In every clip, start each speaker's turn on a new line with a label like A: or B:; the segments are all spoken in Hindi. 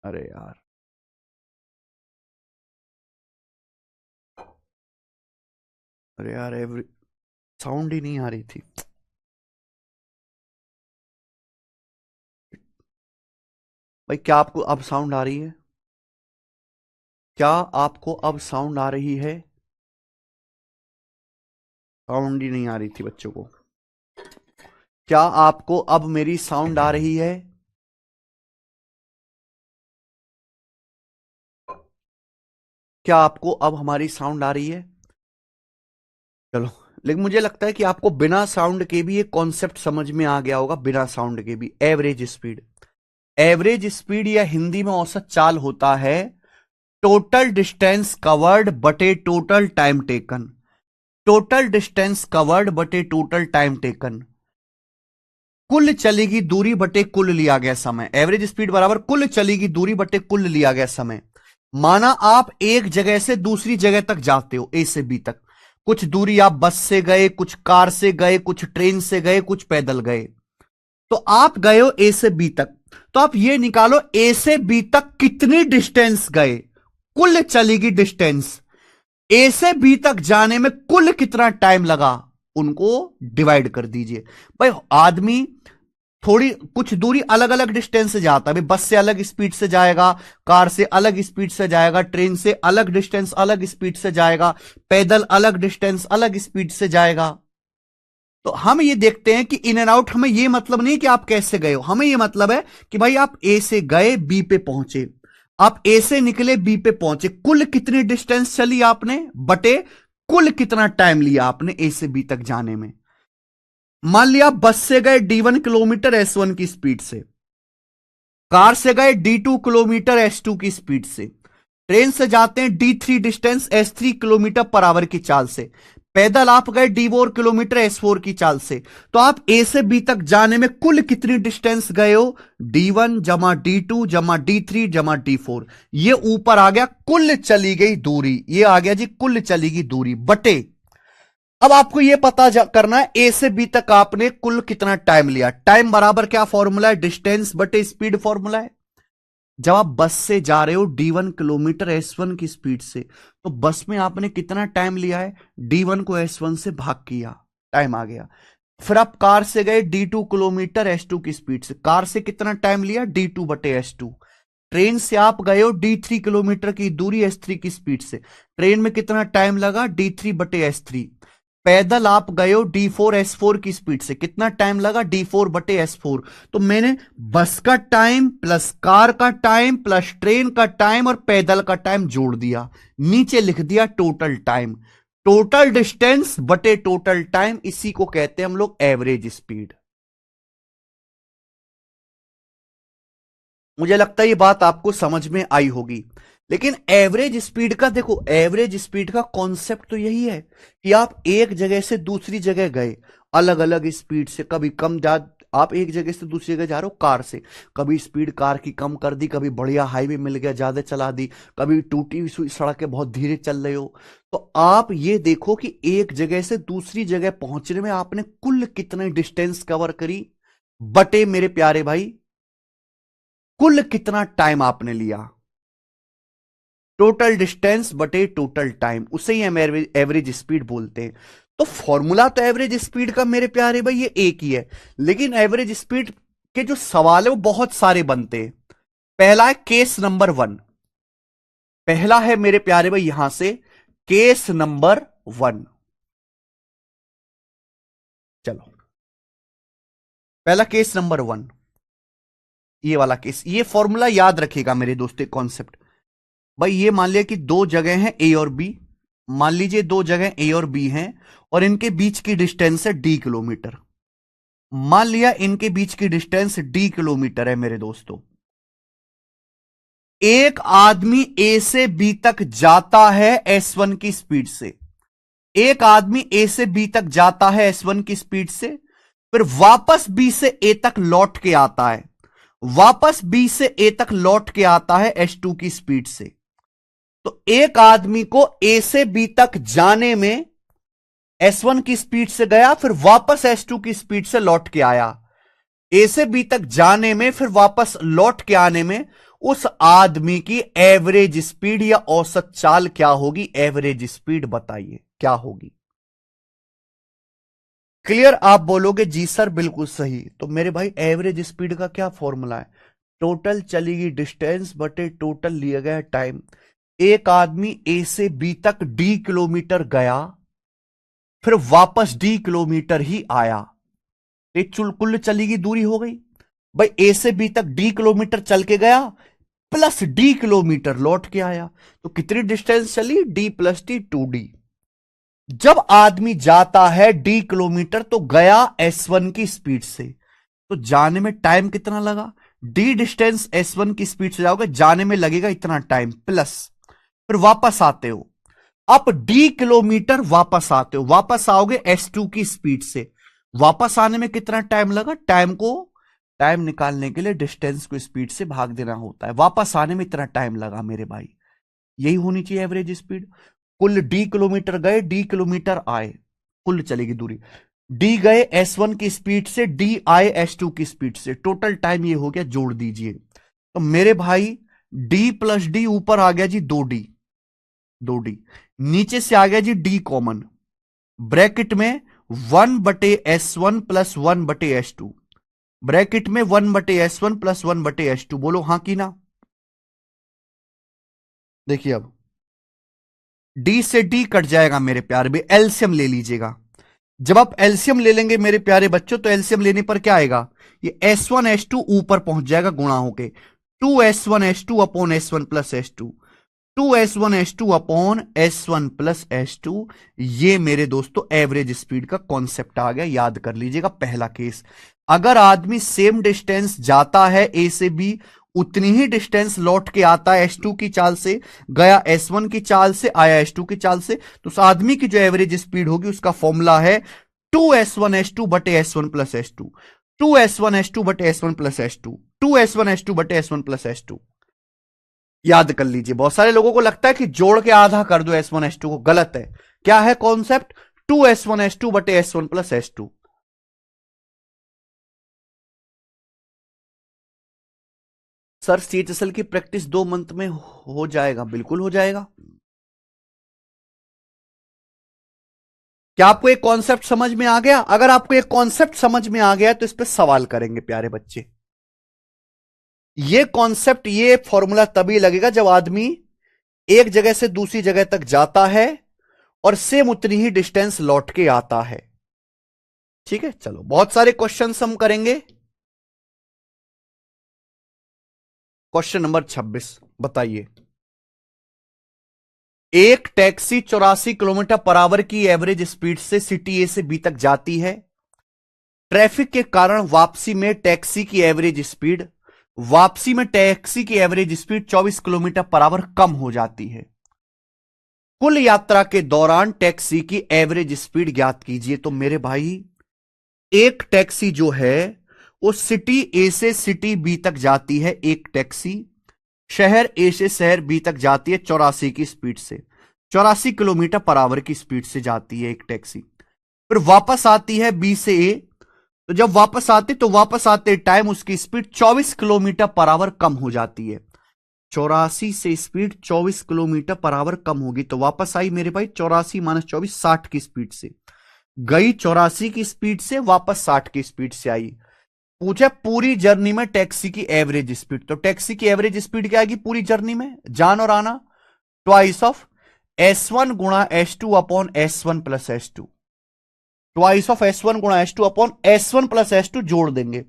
A: अरे यार, अरे यार, एवरी साउंड ही नहीं आ रही थी। भाई, क्या आपको अब साउंड आ रही है? क्या आपको अब साउंड आ रही है? साउंड ही नहीं आ रही थी बच्चों को। क्या आपको अब मेरी साउंड आ रही है? क्या आपको अब हमारी साउंड आ रही है? चलो। लेकिन मुझे लगता है कि आपको बिना साउंड के भी एक कॉन्सेप्ट समझ में आ गया होगा। बिना साउंड के भी एवरेज स्पीड। एवरेज स्पीड या हिंदी में औसत चाल होता है टोटल डिस्टेंस कवर्ड बटे total time taken. Total distance covered बटे टोटल टाइम टेकन। कुल चली गई दूरी बटे कुल लिया गया समय। एवरेज स्पीड बराबर कुल चली गई दूरी बटे कुल लिया गया समय। माना आप एक जगह से दूसरी जगह तक जाते हो, ए से बी तक। कुछ दूरी आप बस से गए, कुछ कार से गए, कुछ ट्रेन से गए, कुछ पैदल गए। तो आप गए हो ए से बी तक। तो आप ये निकालो ए से बी तक कितनी डिस्टेंस गए। कुल चलेगी डिस्टेंस। ए से बी तक जाने में कुल कितना टाइम लगा, उनको डिवाइड कर दीजिए। भाई, आदमी थोड़ी कुछ दूरी अलग अलग डिस्टेंस से जाता है। भाई, बस से अलग स्पीड से जाएगा, कार से अलग स्पीड से जाएगा, ट्रेन से अलग डिस्टेंस अलग स्पीड से जाएगा, पैदल अलग डिस्टेंस अलग स्पीड से जाएगा। तो हम ये देखते हैं कि इन एंड आउट, हमें ये मतलब नहीं कि आप कैसे गए हो, हमें ये मतलब है कि भाई आप ए से गए बी पे पहुंचे। आप ए से निकले बी पे पहुंचे, कुल कितनी डिस्टेंस चली आपने बटे कुल कितना टाइम लिया आपने ए से बी तक जाने में। मान लिया आप बस से गए D1 किलोमीटर S1 की स्पीड से, कार से गए D2 किलोमीटर S2 की स्पीड से, ट्रेन से जाते हैं D3 distance S3 kilometre per our की चाल से, पैदल आप गए D4 किलोमीटर S4 की चाल से। तो आप ए से बी तक जाने में कुल कितनी डिस्टेंस गए हो? D1 जमा D2 जमा D3 जमा D4। ये ऊपर आ गया कुल चली गई दूरी, ये आ गया जी कुल चली गई दूरी बटे। अब आपको यह पता करना है ए से बी तक आपने कुल कितना टाइम लिया। टाइम बराबर क्या फॉर्मूला है? डिस्टेंस बटे स्पीड फॉर्मूला है। जब आप बस से जा रहे हो D1 किलोमीटर S1 की स्पीड से, तो बस में आपने कितना टाइम लिया है? D1 को S1 से भाग किया, टाइम आ गया। फिर आप कार से गए D2 किलोमीटर S2 की स्पीड से, कार से कितना टाइम लिया? D2 बटे S2। ट्रेन से आप गए हो D3 किलोमीटर की दूरी S3 की स्पीड से, ट्रेन में कितना टाइम लगा? D3 बटे S3। पैदल आप गए हो D4 S4 की स्पीड से, कितना टाइम लगा? D4 बटे S4। तो मैंने बस का टाइम प्लस कार का टाइम प्लस ट्रेन का टाइम और पैदल का टाइम जोड़ दिया, नीचे लिख दिया टोटल टाइम। टोटल डिस्टेंस बटे टोटल टाइम, इसी को कहते हैं हम लोग एवरेज स्पीड। मुझे लगता है ये बात आपको समझ में आई होगी। लेकिन एवरेज स्पीड का देखो, एवरेज स्पीड का कॉन्सेप्ट तो यही है कि आप एक जगह से दूसरी जगह गए अलग अलग स्पीड से, कभी कम जा, आप एक जगह से दूसरी जगह जा रहे हो कार से, कभी स्पीड कार की कम कर दी, कभी बढ़िया हाईवे मिल गया ज्यादा चला दी, कभी टूटी हुई सड़क है बहुत धीरे चल रहे हो। तो आप ये देखो कि एक जगह से दूसरी जगह पहुंचने में आपने कुल कितने डिस्टेंस कवर करी बटे मेरे प्यारे भाई कुल कितना टाइम आपने लिया। टोटल डिस्टेंस बटे टोटल टाइम, उसे ही हम एवरेज स्पीड बोलते हैं। तो फॉर्मूला तो एवरेज स्पीड का मेरे प्यारे भाई ये एक ही है, लेकिन एवरेज स्पीड के जो सवाल है वो बहुत सारे बनते हैं। पहला है केस नंबर 1। पहला है मेरे प्यारे भाई यहां से केस नंबर 1। चलो, पहला केस नंबर 1, ये वाला केस, ये फॉर्मूला याद रखिएगा मेरे दोस्तों कॉन्सेप्ट। भाई, ये मान लिया कि दो जगह हैं ए और बी। मान लीजिए दो जगह ए और बी हैं और इनके बीच की डिस्टेंस है D किलोमीटर। मान लिया इनके बीच की डिस्टेंस D किलोमीटर है मेरे दोस्तों। एक आदमी ए से बी तक जाता है S1 की स्पीड से, एक आदमी ए से बी तक जाता है S1 की स्पीड से, फिर वापस बी से ए तक लौट के आता है, वापस बी से ए तक लौट के आता है S2 की स्पीड से। तो एक आदमी को ए से बी तक जाने में S1 की स्पीड से गया, फिर वापस S2 की स्पीड से लौट के आया। ए से बी तक जाने में फिर वापस लौट के आने में उस आदमी की एवरेज स्पीड या औसत चाल क्या होगी? एवरेज स्पीड बताइए क्या होगी? क्लियर? आप बोलोगे जी सर बिल्कुल सही। तो मेरे भाई एवरेज स्पीड का क्या फॉर्मूला है? टोटल चली गई डिस्टेंस बटे टोटल लिया गया टाइम। एक आदमी ए से बी तक डी किलोमीटर गया, फिर वापस डी किलोमीटर ही आया, ये कुल चली गई दूरी हो गई। भाई ए से बी तक डी किलोमीटर चल के गया प्लस डी किलोमीटर लौट के आया, तो कितनी डिस्टेंस चली? D plus D 2D। जब आदमी जाता है डी किलोमीटर तो गया S1 की स्पीड से, तो जाने में टाइम कितना लगा? डी डिस्टेंस S1 की स्पीड से जाओगे, जाने में लगेगा इतना टाइम, प्लस फिर वापस आते हो, आप डी किलोमीटर वापस आते हो, वापस आओगे S2 की स्पीड से, वापस आने में कितना टाइम लगा? टाइम निकालने के लिए डिस्टेंस को स्पीड से भाग देना होता है, वापस आने में इतना टाइम लगा मेरे भाई। यही होनी चाहिए एवरेज स्पीड। कुल डी किलोमीटर गए, डी किलोमीटर आए, कुल चलेगी दूरी। डी गए S1 की स्पीड से, डी आए S2 की स्पीड से, टोटल टाइम ये हो गया, जोड़ दीजिए। तो मेरे भाई डी प्लस डी ऊपर आ गया जी 2D, 2D नीचे से आ गया जी डी कॉमन, ब्रैकेट में 1/S1 प्लस 1/S2, ब्रैकेट में 1/S1 प्लस 1/S2। बोलो हां की ना? देखिए अब डी से डी कट जाएगा मेरे प्यारे भी, एलसीएम ले लीजिएगा। जब आप एलसीएम ले लेंगे मेरे प्यारे बच्चों, तो एलसीएम लेने पर क्या आएगा? ये S1 S2 ऊपर पहुंच जाएगा गुणा होके, 2S1 S2 upon S1 plus S2, 2S1 S2 upon S1 plus S2। ये मेरे दोस्तों एवरेज स्पीड का कॉन्सेप्ट आ गया, याद कर लीजिएगा। पहला केस, अगर आदमी सेम डिस्टेंस जाता है ए से बी, उतनी ही डिस्टेंस लौट के आता है S2 की चाल से, गया S1 की चाल से, आया S2 की चाल से, तो उस आदमी की जो एवरेज स्पीड होगी उसका फॉर्मूला है 2S1 S2 बटे S1 plus S2, 2S1 S2 बटे S1 plus S2, 2S1 S2 बटे S1 प्लस S2। याद कर लीजिए। बहुत सारे लोगों को लगता है कि जोड़ के आधा कर दो S1 S2 को, गलत है। क्या है कॉन्सेप्ट? 2S1 S2 बटे S1 plus S2। Sir CHSL की प्रैक्टिस 2 मंथ में हो जाएगा? बिल्कुल हो जाएगा। क्या आपको एक कॉन्सेप्ट समझ में आ गया? अगर आपको एक कॉन्सेप्ट समझ में आ गया तो इस पर सवाल करेंगे प्यारे बच्चे। ये कॉन्सेप्ट, ये फॉर्मूला तभी लगेगा जब आदमी एक जगह से दूसरी जगह तक जाता है और सेम उतनी ही डिस्टेंस लौट के आता है। ठीक है, चलो बहुत सारे क्वेश्चन हम करेंगे। क्वेश्चन नंबर 26 बताइए। एक टैक्सी 84 किलोमीटर पर आवर की एवरेज स्पीड से सिटी ए से बी तक जाती है। ट्रैफिक के कारण वापसी में टैक्सी की average speed 24 kilometre per hour कम हो जाती है। कुल यात्रा के दौरान टैक्सी की एवरेज स्पीड ज्ञात कीजिए। तो मेरे भाई एक टैक्सी जो है वो सिटी ए से सिटी बी तक जाती है, एक टैक्सी शहर ए से शहर बी तक जाती है 84 की स्पीड से, 84 किलोमीटर पर आवर की स्पीड से जाती है एक टैक्सी। फिर वापस आती है बी से ए, तो जब वापस आते टाइम उसकी स्पीड 24 किलोमीटर पर आवर कम हो जाती है। 84 से स्पीड 24 किलोमीटर पर आवर कम होगी, तो वापस आई मेरे भाई 84 माइनस 24 60 की स्पीड से गई, 84 की स्पीड से वापस 60 की स्पीड से आई। पूछे पूरी जर्नी में टैक्सी की एवरेज स्पीड, तो टैक्सी की एवरेज स्पीड क्या आएगी पूरी जर्नी में? जान और आना, ट्वाइस ऑफ S1 गुणा S2 upon S1 plus S2, twice of S1 गुणा S2 upon S1 plus S2 जोड़ देंगे।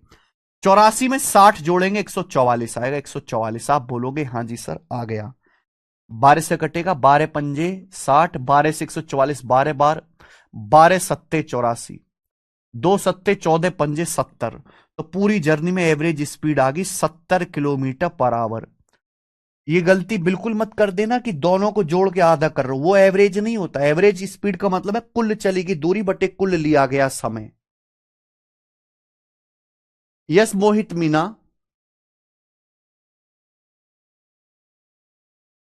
A: 84 में 60 जोड़ेंगे 144 आएगा, 144। आप बोलोगे हाँ जी सर आ गया। 12 से कटेगा, 12 पंजे 60, 12 से 144, 12 बार 12 सत्ते 84, 2 सत्ते 14 पंजे 70। तो पूरी जर्नी में एवरेज स्पीड आ गई 70 किलोमीटर पर आवर। ये गलती बिल्कुल मत कर देना कि दोनों को जोड़ के आधा कर रहे हो, वो एवरेज नहीं होता। एवरेज स्पीड का मतलब है कुल चली गई दूरी बटे कुल लिया गया समय। यस मोहित मीना,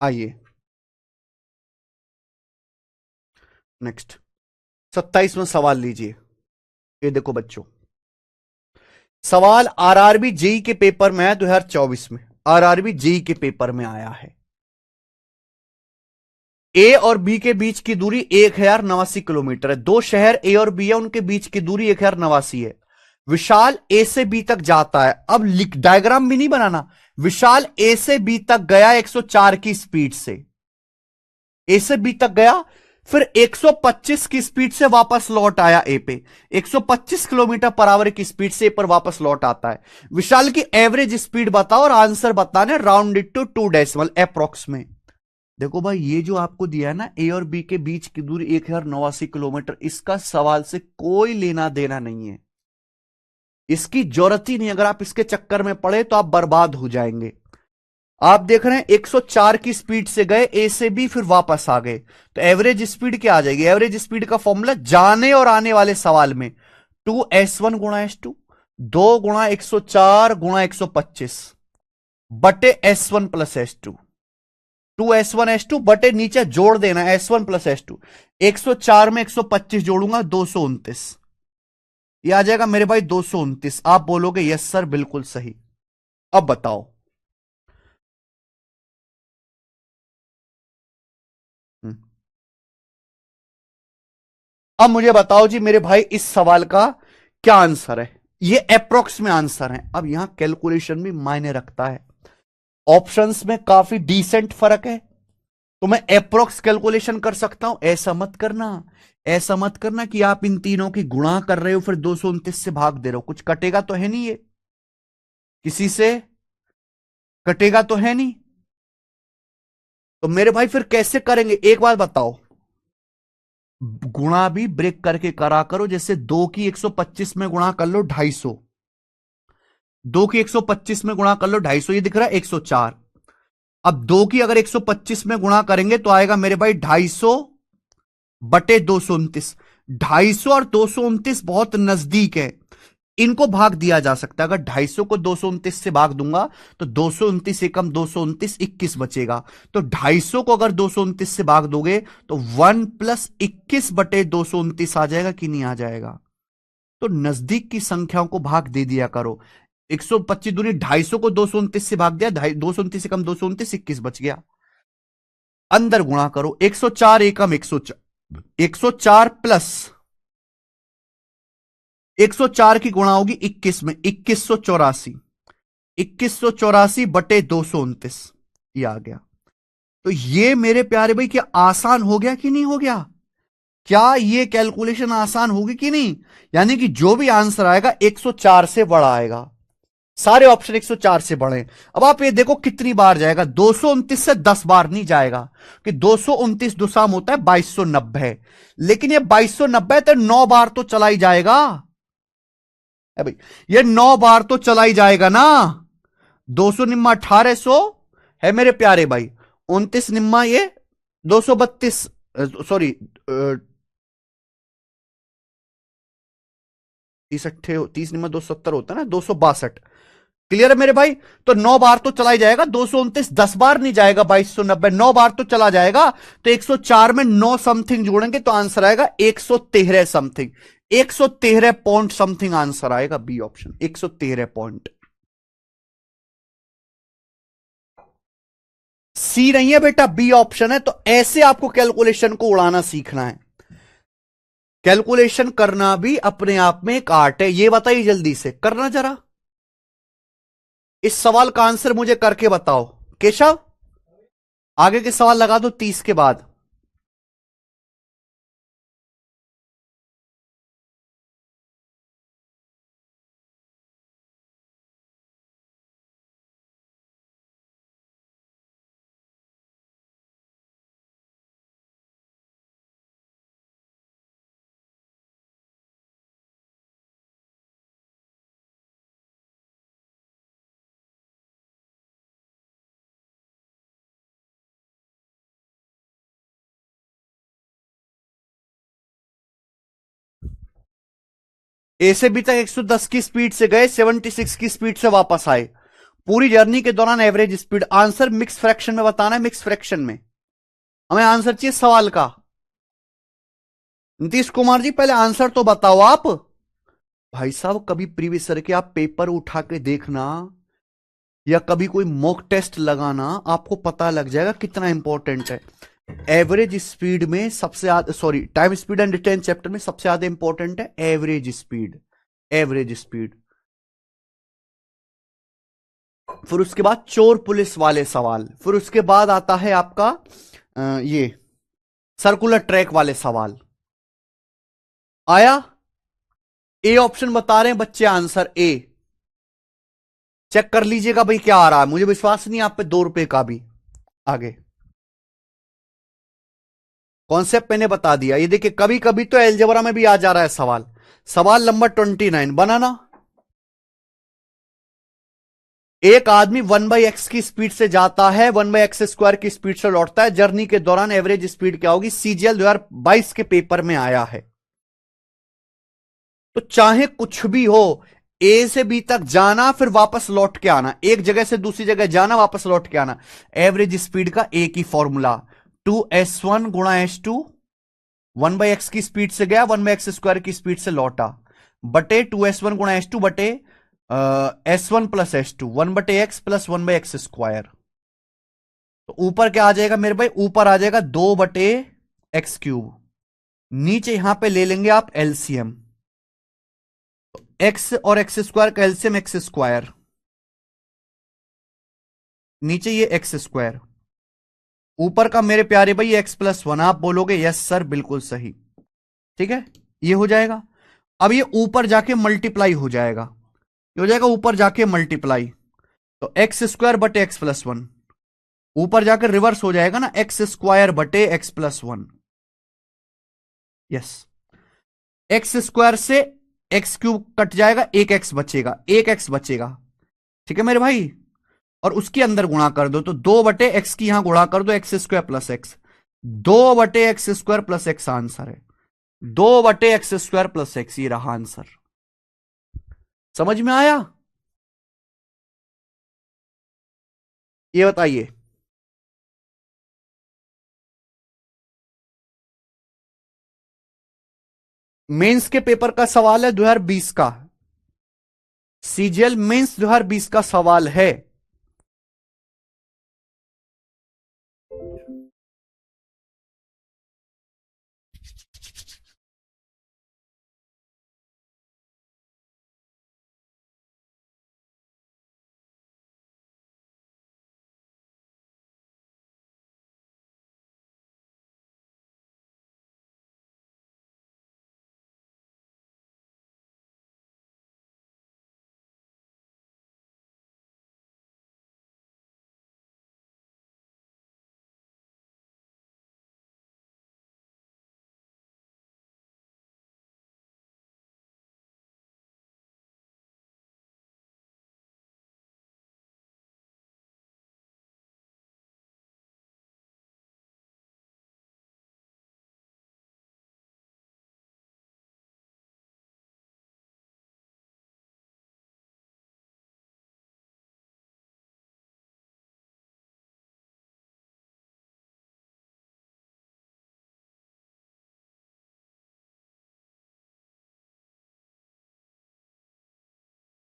A: आइए नेक्स्ट 27वां सवाल लीजिए। ये देखो बच्चों, सवाल आरआरबी जेई के पेपर में है 2024 में। आरआरबी जेई के पेपर में आया है। ए और बी के बीच की दूरी 1089 किलोमीटर है। दो शहर ए और बी है, उनके बीच की दूरी 1089 है। विशाल ए से बी तक जाता है। अब लिख, डायग्राम भी नहीं बनाना। विशाल ए से बी तक गया 104 की स्पीड से, ए से बी तक गया, फिर 125 की स्पीड से वापस लौट आया ए पे। 125 किलोमीटर पर आवर की स्पीड से ए पर वापस लौट आता है। विशाल की एवरेज स्पीड बताओ और आंसर बताना, round it to 2 decimal approx में। देखो भाई, ये जो आपको दिया है ना, ए और बी के बीच की दूरी 1089 किलोमीटर, इसका सवाल से कोई लेना देना नहीं है, इसकी जरूरत ही नहीं। अगर आप इसके चक्कर में पड़े तो आप बर्बाद हो जाएंगे। आप देख रहे हैं 104 की स्पीड से गए ए से बी, फिर वापस आ गए, तो एवरेज स्पीड क्या आ जाएगी? एवरेज स्पीड का फॉर्मूला जाने और आने वाले सवाल में 2s1 गुणा s2, 2 गुणा 104 गुणा 125 बटे s1 plus s2, 2s1 s2 बटे नीचे जोड़ देना s1 प्लस s2। 104 में 125 जोड़ूंगा 229, ये आ जाएगा मेरे भाई 229। आप बोलोगे यस सर बिल्कुल सही। अब बताओ, अब मुझे बताओ जी मेरे भाई, इस सवाल का क्या आंसर है? ये अप्रोक्स में आंसर है। अब यहां कैलकुलेशन भी मायने रखता है, ऑप्शंस में काफी डिसेंट फर्क है, तो मैं अप्रोक्स कैलकुलेशन कर सकता हूं। ऐसा मत करना, ऐसा मत करना कि आप इन तीनों की गुणा कर रहे हो फिर 229 से भाग दे रहे हो, कुछ कटेगा तो है नहीं, ये किसी से कटेगा तो है नहीं। तो मेरे भाई फिर कैसे करेंगे, एक बात बताओ। गुणा भी ब्रेक करके करा करो, जैसे 2 की 125 में गुणा कर लो 250, 2 की 125 में गुणा कर लो 250, ये दिख रहा है 104। अब 2 की अगर 125 में गुणा करेंगे तो आएगा मेरे भाई 250 बटे 229। 250 और 229 बहुत नजदीक है, इनको भाग दिया जा सकता है। अगर 250 को 229 से भाग दूंगा तो 229 एकम 229, 21 बचेगा। तो 250 को अगर 229 से भाग दोगे तो 1 प्लस 21 बटे 229 आ जाएगा कि नहीं आ जाएगा? तो नजदीक की संख्याओं को भाग दे दिया करो। 125 दूनी 250 को 229 से भाग दिया, 229 एकम 229, 21 बच गया। अंदर गुणा करो, 104 एकम 104, 104 प्लस 104 की गुणा होगी 21 में, 2184, 2184 बटे 229, ये आ गया। तो ये मेरे प्यारे भाई क्या आसान हो गया कि नहीं हो गया? क्या ये कैलकुलेशन आसान होगी कि नहीं? यानी कि जो भी आंसर आएगा 104 से बड़ा आएगा, सारे ऑप्शन 104 से बड़े। अब आप ये देखो कितनी बार जाएगा, 229 से 10 बार नहीं जाएगा, कि 229 दुसाम होता है 2290, लेकिन ये 2290 तो 9 बार तो चला ही जाएगा है भाई, ये 9 बार तो चला ही जाएगा ना। 200 निम्मा 1800 है मेरे प्यारे भाई, 29 निम्मा ये 232, सॉरी 30 निम्मा 270 होता है ना, 262। क्लियर है मेरे भाई? तो 9 बार तो चला ही जाएगा, 229 10 बार नहीं जाएगा, 2290 9 बार तो चला जाएगा। तो 104 में 9 समथिंग जोड़ेंगे तो आंसर आएगा 113 समथिंग, 113 पॉइंट समथिंग आंसर आएगा, बी ऑप्शन 113 पॉइंट। सी नहीं है बेटा, बी ऑप्शन है। तो ऐसे आपको कैलकुलेशन को उड़ाना सीखना है। कैलकुलेशन करना भी अपने आप में एक आर्ट है। ये बताइए जल्दी से करना जरा, इस सवाल का आंसर मुझे करके बताओ केशव। आगे के सवाल लगा दो 30 के बाद। ए से बी तक 110 की स्पीड से गए, 76 की स्पीड से वापस आए, पूरी जर्नी के दौरान average speed. Answer mix fraction में बताना है, मिक्स फ्रैक्शन में हमें आंसर चाहिए सवाल का। नीतीश कुमार जी पहले आंसर तो बताओ आप। भाई साहब कभी प्रीवियस सर के आप पेपर उठा के देखना, या कभी कोई मॉक टेस्ट लगाना, आपको पता लग जाएगा कितना इंपॉर्टेंट है। एवरेज स्पीड में सबसे ज्यादा, sorry, time speed and distance chapter में सबसे ज्यादा इंपॉर्टेंट है एवरेज स्पीड। Average speed. फिर उसके बाद चोर पुलिस वाले सवाल, फिर उसके बाद आता है आपका ये सर्कुलर ट्रैक वाले सवाल। आया? ए ऑप्शन बता रहे हैं बच्चे, आंसर ए। चेक कर लीजिएगा भाई क्या आ रहा है, मुझे विश्वास नहीं आप पे 2 रुपए का भी। आगे कॉन्सेप्ट मैंने बता दिया। ये देखिए कभी कभी तो एलजेब्रा में भी आ जा रहा है सवाल। सवाल नंबर 29 बनाना। एक आदमी 1/x की स्पीड से जाता है, 1/x² की स्पीड से लौटता है। जर्नी के दौरान एवरेज स्पीड क्या होगी? सीजीएल 2022 के पेपर में आया है। तो चाहे कुछ भी हो, ए से बी तक जाना फिर वापस लौट के आना, एक जगह से दूसरी जगह जाना वापस लौट के आना। एवरेज स्पीड का एक ही फॉर्मूला, 2s1 गुणा s2। 1/x की स्पीड से गया, 1/x² की स्पीड से लौटा, बटे 2s1 गुणा s2 बटे s1 plus s2, 1/x plus 1/x²। तो ऊपर क्या आ जाएगा मेरे भाई? ऊपर आ जाएगा 2/x³। नीचे यहां पे ले लेंगे आप एलसीएम, एक्स और x² का एलसीएम x², नीचे ये x², ऊपर का मेरे प्यारे भाई x+1। आप बोलोगे यस सर बिल्कुल सही, ठीक है, ये हो जाएगा। अब ये ऊपर जाके मल्टीप्लाई हो जाएगा, ये हो जाएगा ऊपर जाके मल्टीप्लाई, तो x² बटे x+1, ऊपर जाकर रिवर्स हो जाएगा ना, x² बटे x+1। यस, x² से x³ कट जाएगा, एक x बचेगा, एक x बचेगा, ठीक है मेरे भाई। और उसके अंदर गुणा कर दो, तो 2/x की यहां गुणा कर दो, x² plus x, 2/x² plus x answer है, 2/x² प्लस x, ये रहा आंसर। समझ में आया? ये बताइए। मेंस के पेपर का सवाल है 2020 का, सीजीएल मेंस 2020 का सवाल है।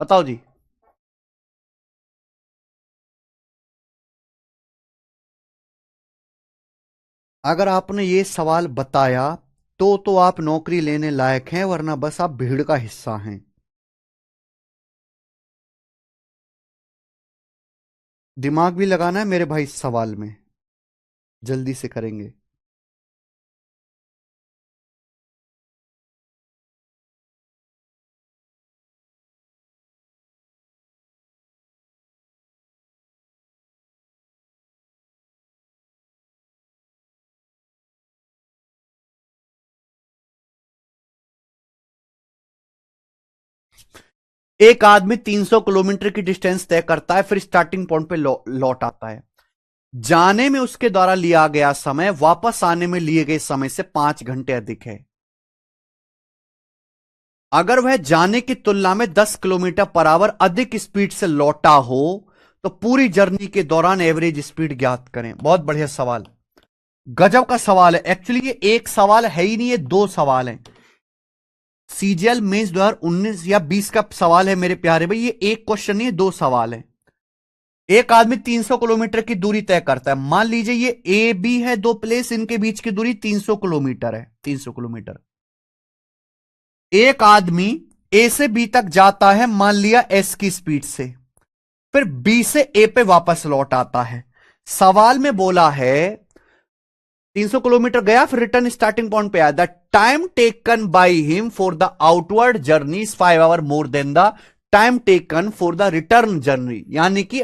A: बताओ जी। अगर आपने ये सवाल बताया तो आप नौकरी लेने लायक हैं, वरना बस आप भीड़ का हिस्सा हैं। दिमाग भी लगाना है मेरे भाई इस सवाल में, जल्दी से करेंगे। एक आदमी 300 किलोमीटर की डिस्टेंस तय करता है, फिर स्टार्टिंग पॉइंट पे लौट आता है। जाने में उसके द्वारा लिया गया समय वापस आने में लिए गए समय से 5 घंटे अधिक है। अगर वह जाने की तुलना में 10 किलोमीटर पर आवर अधिक स्पीड से लौटा हो, तो पूरी जर्नी के दौरान एवरेज स्पीड ज्ञात करें। बहुत बढ़िया सवाल, गजब का सवाल है। एक्चुअली ये एक सवाल है ही नहीं, ये 2 सवाल हैं। सीजीएल मेंस 2019 या 20 का सवाल है मेरे प्यारे भाई, ये एक क्वेश्चन नहीं है, 2 सवाल है। एक आदमी 300 किलोमीटर की दूरी तय करता है। मान लीजिए ये ए बी है, दो प्लेस, इनके बीच की दूरी 300 किलोमीटर है, 300 किलोमीटर। एक आदमी ए से बी तक जाता है, मान लिया एस की स्पीड से, फिर बी से ए पे वापस लौट आता है। सवाल में बोला है 300 किलोमीटर गया, फिर रिटर्न स्टार्टिंग पॉइंट पे आया। The time taken by him for the outward journey is 5 hour more than the time taken for the return journey. यानी कि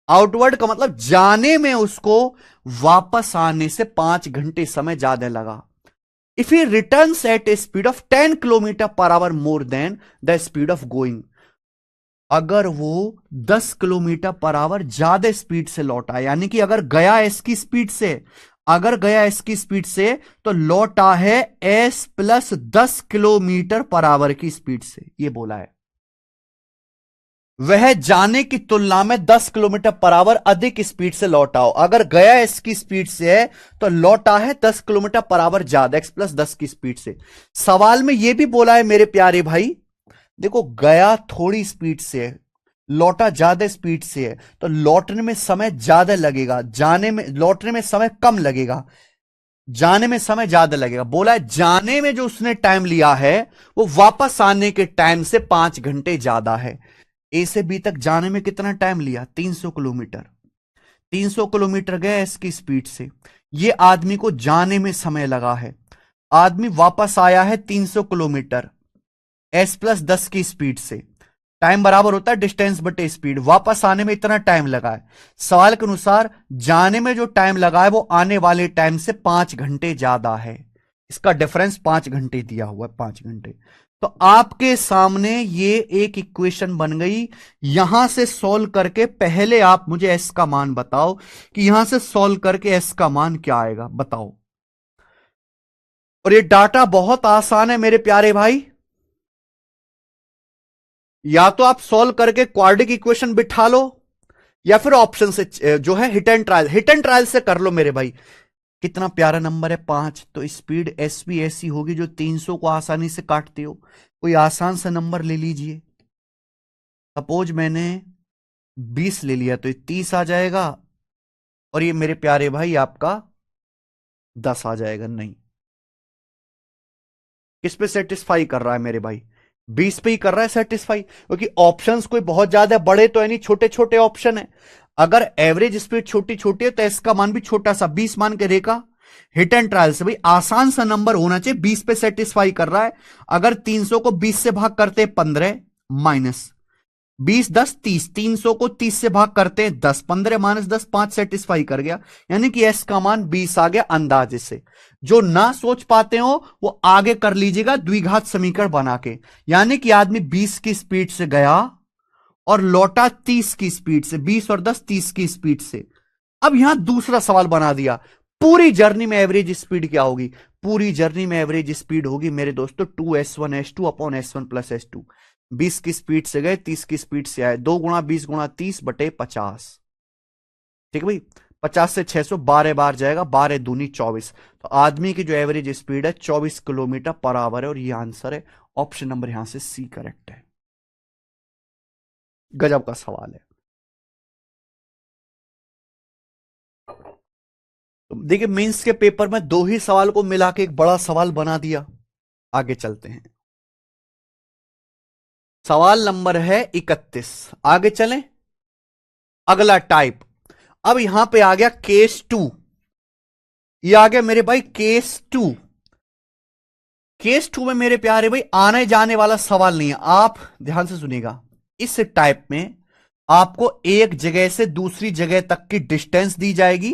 A: आउटवर्ड का मतलब जाने में उसको वापस आने से 5 घंटे समय ज्यादा लगा। If he returns at a speed of 10 kilometre per hour more than the speed of going, अगर वो 10 किलोमीटर पर आवर ज्यादा स्पीड से लौटा, यानी कि अगर गया इसकी स्पीड से, अगर गया इसकी स्पीड से तो लौटा है S plus 10 kilometre per our की स्पीड से, ये बोला है। वह जाने की तुलना में 10 किलोमीटर पर आवर अधिक स्पीड से लौटा हो। अगर गया इसकी स्पीड से है तो लौटा है 10 किलोमीटर पर आवर ज्यादा, एक्स प्लस 10 की स्पीड से। सवाल में यह भी बोला है मेरे प्यारे भाई, देखो गया थोड़ी स्पीड से है, लौटा ज्यादा स्पीड से है, तो लौटने में समय ज्यादा लगेगा, जाने में लौटने में समय कम लगेगा, जाने में समय ज्यादा लगेगा। बोला है जाने में जो उसने टाइम लिया है वो वापस आने के टाइम से 5 घंटे ज्यादा है। ए से बी तक जाने में कितना टाइम लिया? 300 किलोमीटर। 300 किलोमीटर गया इसकी स्पीड से, ये आदमी को जाने में समय लगा है। आदमी वापस आया है 300 किलोमीटर एस प्लस 10 की स्पीड से, टाइम बराबर होता है डिस्टेंस बटे स्पीड। वापस आने में इतना टाइम लगा है। सवाल के अनुसार जाने में जो टाइम लगा है वो आने वाले टाइम से 5 घंटे ज्यादा है। इसका डिफरेंस 5 घंटे दिया हुआ है, 5 घंटे। तो आपके सामने ये एक इक्वेशन बन गई। यहां से सॉल्व करके पहले आप मुझे एस का मान बताओ कि यहां से सॉल्व करके एस का मान क्या आएगा, बताओ। और ये डाटा बहुत आसान है मेरे प्यारे भाई। या तो आप सॉल्व करके क्वाड्रिक इक्वेशन बिठा लो, या फिर ऑप्शन से जो है hit and trial, hit and trial से कर लो मेरे भाई। कितना प्यारा नंबर है 5, तो स्पीड एस भी ऐसी होगी जो 300 को आसानी से काटते हो। कोई आसान सा नंबर ले लीजिए। सपोज मैंने 20 ले लिया तो ये 30 आ जाएगा, और ये मेरे प्यारे भाई आपका 10 आ जाएगा। नहीं, किस पे सेटिस्फाई कर रहा है मेरे भाई? 20 पे ही कर रहा है सेटिस्फाई, क्योंकि ऑप्शंस कोई बहुत ज्यादा बड़े तो है नहीं, छोटे छोटे ऑप्शन है। अगर एवरेज स्पीड छोटी छोटी है तो इसका मान भी छोटा सा 20 मान के रेखा। हिट एंड ट्रायल से भाई आसान सा नंबर होना चाहिए, 20 पे सेटिस्फाई कर रहा है। अगर 300 को 20 से भाग करते हैं 15 माइनस 20 10 30, 300 को 30 से भाग करते हैं 10, 15 माइनस 10 5, सेटिस्फाई कर गया। यानी कि एस का मान 20 आ गया अंदाजे से। जो ना सोच पाते हो वो आगे कर लीजिएगा द्विघात समीकरण बना के। यानी कि आदमी 20 की स्पीड से गया और लौटा 30 की स्पीड से, 20 और 10 30 की स्पीड से। अब यहां दूसरा सवाल बना दिया, पूरी जर्नी में एवरेज स्पीड क्या होगी? पूरी जर्नी में एवरेज स्पीड होगी मेरे दोस्तों 2s1s2 upon s1 plus s2। 20 की स्पीड से गए, 30 की स्पीड से आए, 2 गुणा 20 गुणा 30 बटे 50। ठीक है भाई, 50 से 600 12 बार जाएगा, 12 दूनी 24। तो आदमी की जो एवरेज स्पीड है 24 किलोमीटर पर आवर है, और ये आंसर है। ऑप्शन नंबर यहां से सी करेक्ट है। गजब का सवाल है। तो देखिए मेंस के पेपर में 2 ही सवाल को मिला के एक बड़ा सवाल बना दिया। आगे चलते हैं। सवाल नंबर है 31। आगे चलें। अगला टाइप, अब यहां पे आ गया केस 2। ये आ गया मेरे भाई केस 2। केस 2 में मेरे प्यारे भाई आने जाने वाला सवाल नहीं है। आप ध्यान से सुनिएगा। इस टाइप में आपको एक जगह से दूसरी जगह तक की डिस्टेंस दी जाएगी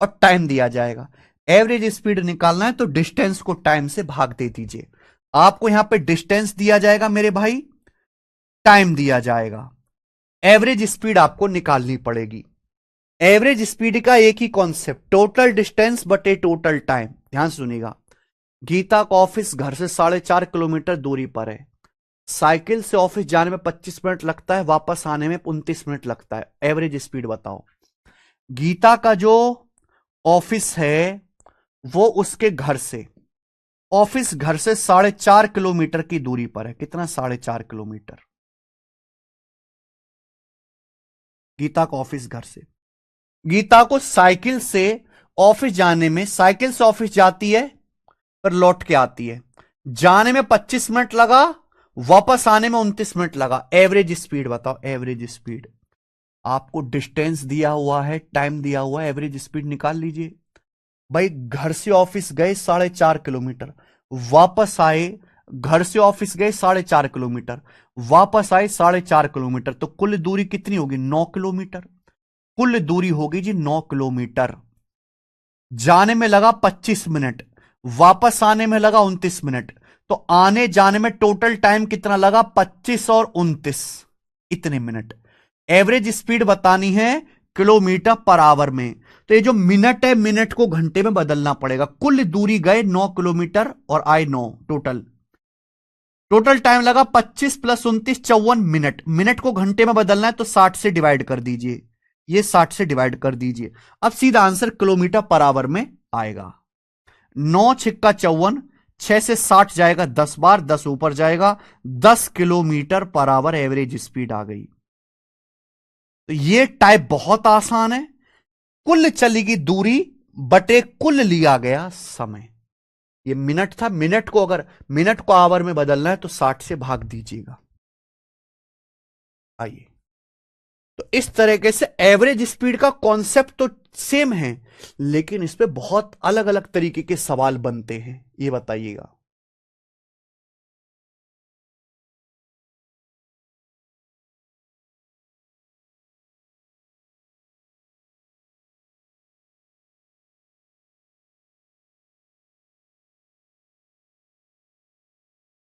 A: और टाइम दिया जाएगा। एवरेज स्पीड निकालना है तो डिस्टेंस को टाइम से भाग दे दीजिए। आपको यहां पे डिस्टेंस दिया जाएगा मेरे भाई, टाइम दिया जाएगा, एवरेज स्पीड आपको निकालनी पड़ेगी। एवरेज स्पीड का एक ही कॉन्सेप्ट, टोटल डिस्टेंस बटे टोटल टाइम। ध्यान सुनिएगा। गीता का ऑफिस घर से 4.5 किलोमीटर दूरी पर है। साइकिल से ऑफिस जाने में 25 मिनट लगता है, वापस आने में 29 मिनट लगता है। एवरेज स्पीड बताओ। गीता का जो ऑफिस है वो उसके घर से, ऑफिस घर से 4.5 किलोमीटर की दूरी पर है। कितना? 4.5 किलोमीटर। गीता का ऑफिस घर से, गीता को साइकिल से ऑफिस जाने में, साइकिल से ऑफिस जाती है पर लौट के आती है, जाने में 25 मिनट लगा, वापस आने में 29 मिनट लगा। एवरेज स्पीड बताओ, एवरेज स्पीड। आपको डिस्टेंस दिया हुआ है, टाइम दिया हुआ है, एवरेज स्पीड निकाल लीजिए। भाई घर से ऑफिस गए 4.5 किलोमीटर, वापस आए, घर से ऑफिस गए 4.5 किलोमीटर, वापस आए 4.5 किलोमीटर, तो कुल दूरी कितनी होगी? 9 किलोमीटर। कुल दूरी होगी जी 9 किलोमीटर। जाने में लगा 25 मिनट, वापस आने में लगा 29 मिनट, तो आने जाने में टोटल टाइम कितना लगा? 25 और 29, इतने मिनट। एवरेज स्पीड बतानी है किलोमीटर पर आवर में, तो ये जो मिनट है, मिनट को घंटे में बदलना पड़ेगा। कुल दूरी गए 9 किलोमीटर और आए 9, टोटल टाइम लगा 25 + 29 54 मिनट। मिनट को घंटे में बदलना है तो 60 से डिवाइड कर दीजिए, ये 60 से डिवाइड कर दीजिए। अब सीधा आंसर किलोमीटर पर आवर में आएगा। 9 छिक्का 54, 6 से 60 जाएगा 10 बार, 10 ऊपर जाएगा, 10 kilometre per our average speed आ गई। तो ये टाइप बहुत आसान है। कुल चली गई दूरी बटे कुल लिया गया समय। ये मिनट था, मिनट को अगर मिनट को आवर में बदलना है तो 60 से भाग दीजिएगा। आइए, तो इस तरीके से एवरेज स्पीड का कॉन्सेप्ट तो सेम है, लेकिन इस पे बहुत अलग अलग तरीके के सवाल बनते हैं, ये बताइएगा।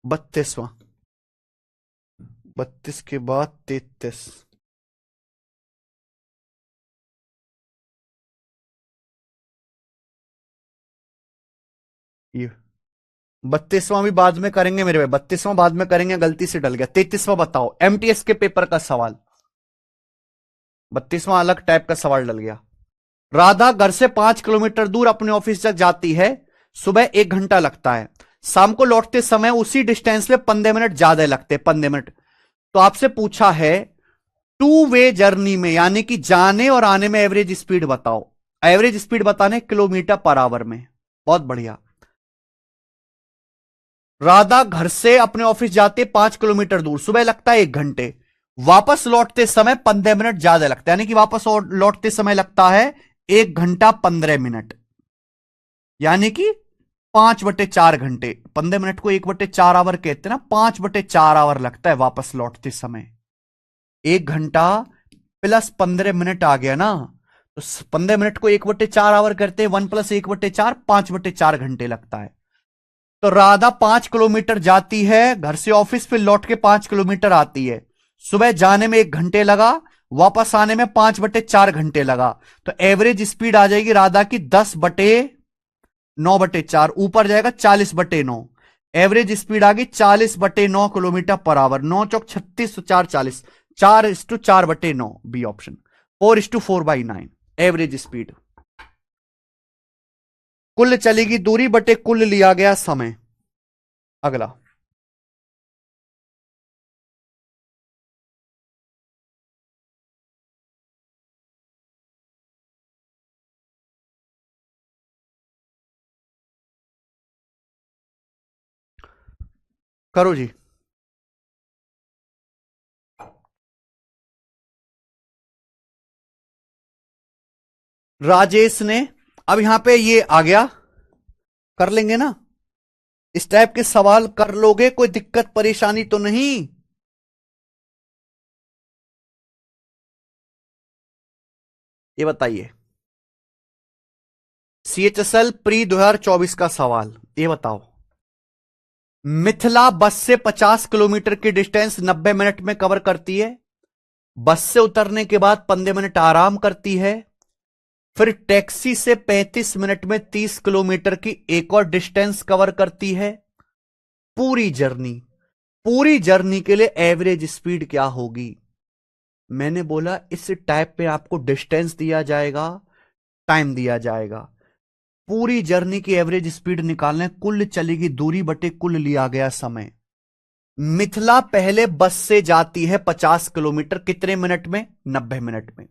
A: बत्तीसवां, 32 के बाद 33, ये 32वां भी बाद में करेंगे मेरे भाई, 32वां बाद में करेंगे, गलती से डल गया। 33वां बताओ, एमटीएस के पेपर का सवाल। 32वां अलग टाइप का सवाल डल गया। राधा घर से 5 किलोमीटर दूर अपने ऑफिस तक जाती है, सुबह 1 घंटा लगता है, शाम को लौटते समय उसी डिस्टेंस में 15 मिनट ज्यादा लगते हैं, 15 मिनट। तो आपसे पूछा है 2 वे जर्नी में, यानी कि जाने और आने में एवरेज स्पीड बताओ। एवरेज स्पीड बताने किलोमीटर पर आवर में। बहुत बढ़िया। राधा घर से अपने ऑफिस जाते 5 किलोमीटर दूर, सुबह लगता है 1 घंटे, वापस लौटते समय 15 मिनट ज्यादा लगता है, यानी कि वापस लौटते समय लगता है 1 घंटा 15 मिनट, यानी कि 5/4 घंटे। 15 मिनट को 1/4 आवर कहते हैं ना, 5/4 आवर लगता है वापस लौटते समय। 1 घंटा प्लस 15 मिनट आ गया ना, तो 15 मिनट को 1/4 आवर करते हैं, 1 + 1/4, 5/4 घंटे लगता है। तो राधा 5 किलोमीटर जाती है घर से ऑफिस, फिर लौट के 5 किलोमीटर आती है, सुबह जाने में 1 घंटे लगा, वापस आने में 5/4 घंटे लगा, तो एवरेज स्पीड आ जाएगी राधा की 10/9/4, ऊपर जाएगा 40/9। एवरेज स्पीड आ गई 40/9 kilometre per our. 9 Chowk 36, 4 40, 4:4/9 B option. 4:4/9 average speed. कुल चलेगी दूरी बटे कुल लिया गया समय। अगला, करो जी। राजेश ने, अब यहां पे ये आ गया, कर लेंगे ना, इस टाइप के सवाल कर लोगे, कोई दिक्कत परेशानी तो नहीं? ये बताइए, सीएचएसएल प्री 2024 का सवाल, ये बताओ। मिथिला बस से 50 किलोमीटर की डिस्टेंस 90 मिनट में कवर करती है, बस से उतरने के बाद 15 मिनट आराम करती है, फिर टैक्सी से 35 मिनट में 30 किलोमीटर की एक और डिस्टेंस कवर करती है। पूरी जर्नी, पूरी जर्नी के लिए एवरेज स्पीड क्या होगी? मैंने बोला इस टाइप पे आपको डिस्टेंस दिया जाएगा, टाइम दिया जाएगा, पूरी जर्नी की एवरेज स्पीड निकालने, कुल चलेगी दूरी बटे कुल लिया गया समय। मिथिला पहले बस से जाती है 50 किलोमीटर कितने मिनट में? 90 मिनट में।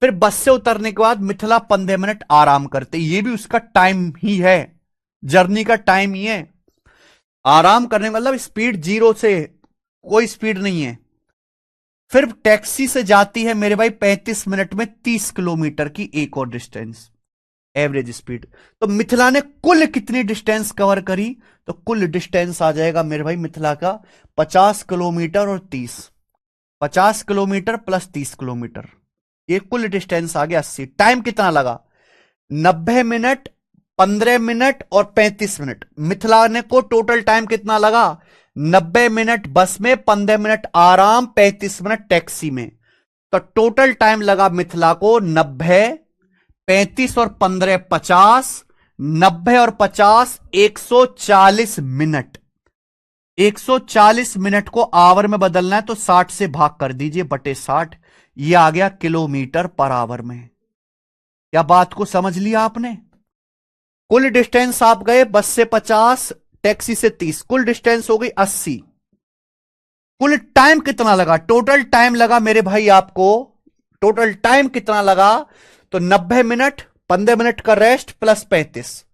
A: फिर बस से उतरने के बाद मिथिला 15 मिनट आराम करते, ये भी उसका टाइम ही है, जर्नी का टाइम ही है। आराम करने का मतलब स्पीड जीरो से, कोई स्पीड नहीं है। फिर टैक्सी से जाती है मेरे भाई 35 मिनट में 30 किलोमीटर की एक और डिस्टेंस, एवरेज स्पीड। तो मिथिला ने कुल कितनी डिस्टेंस कवर करी? तो कुल डिस्टेंस आ जाएगा मेरे भाई मिथिला का 50 किलोमीटर और 30, 50 किलोमीटर प्लस 30 किलोमीटर, ये कुल डिस्टेंस आ गया 80। टाइम कितना लगा? 90 मिनट, 15 मिनट और 35 मिनट। मिथिला ने को टोटल टाइम कितना लगा? 90 मिनट बस में, 15 मिनट आराम, 35 मिनट टैक्सी में। तो टोटल टाइम लगा मिथिला को 90, 35 और 15 50, 90 और 50 140 मिनट। 140 मिनट को आवर में बदलना है तो 60 से भाग कर दीजिए बटे 60, ये आ गया किलोमीटर पर आवर में। क्या बात को समझ लिया आपने? कुल डिस्टेंस आप गए बस से 50, टैक्सी से 30, कुल डिस्टेंस हो गई 80। कुल टाइम कितना लगा? टोटल टाइम लगा मेरे भाई आपको, टोटल टाइम कितना लगा? तो 90 मिनट, 15 मिनट का रेस्ट प्लस 35,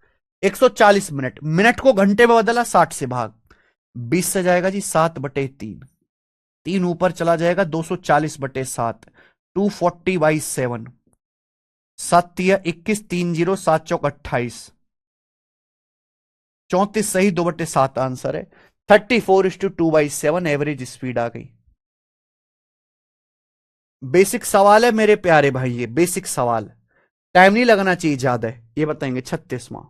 A: 140 मिनट। मिनट को घंटे में बदला, 60 से भाग, 20 से जाएगा जी 7/3, 3 ऊपर चला जाएगा 240/7, 240/7, 7×21 30, 7×4 = 28, 34 सही, 2/7 आंसर है। 34:2/7 एवरेज स्पीड आ गई। बेसिक सवाल है मेरे प्यारे भाई, ये बेसिक सवाल, टाइम नहीं लगना चाहिए ज्यादा है। ये बताएंगे 36वां।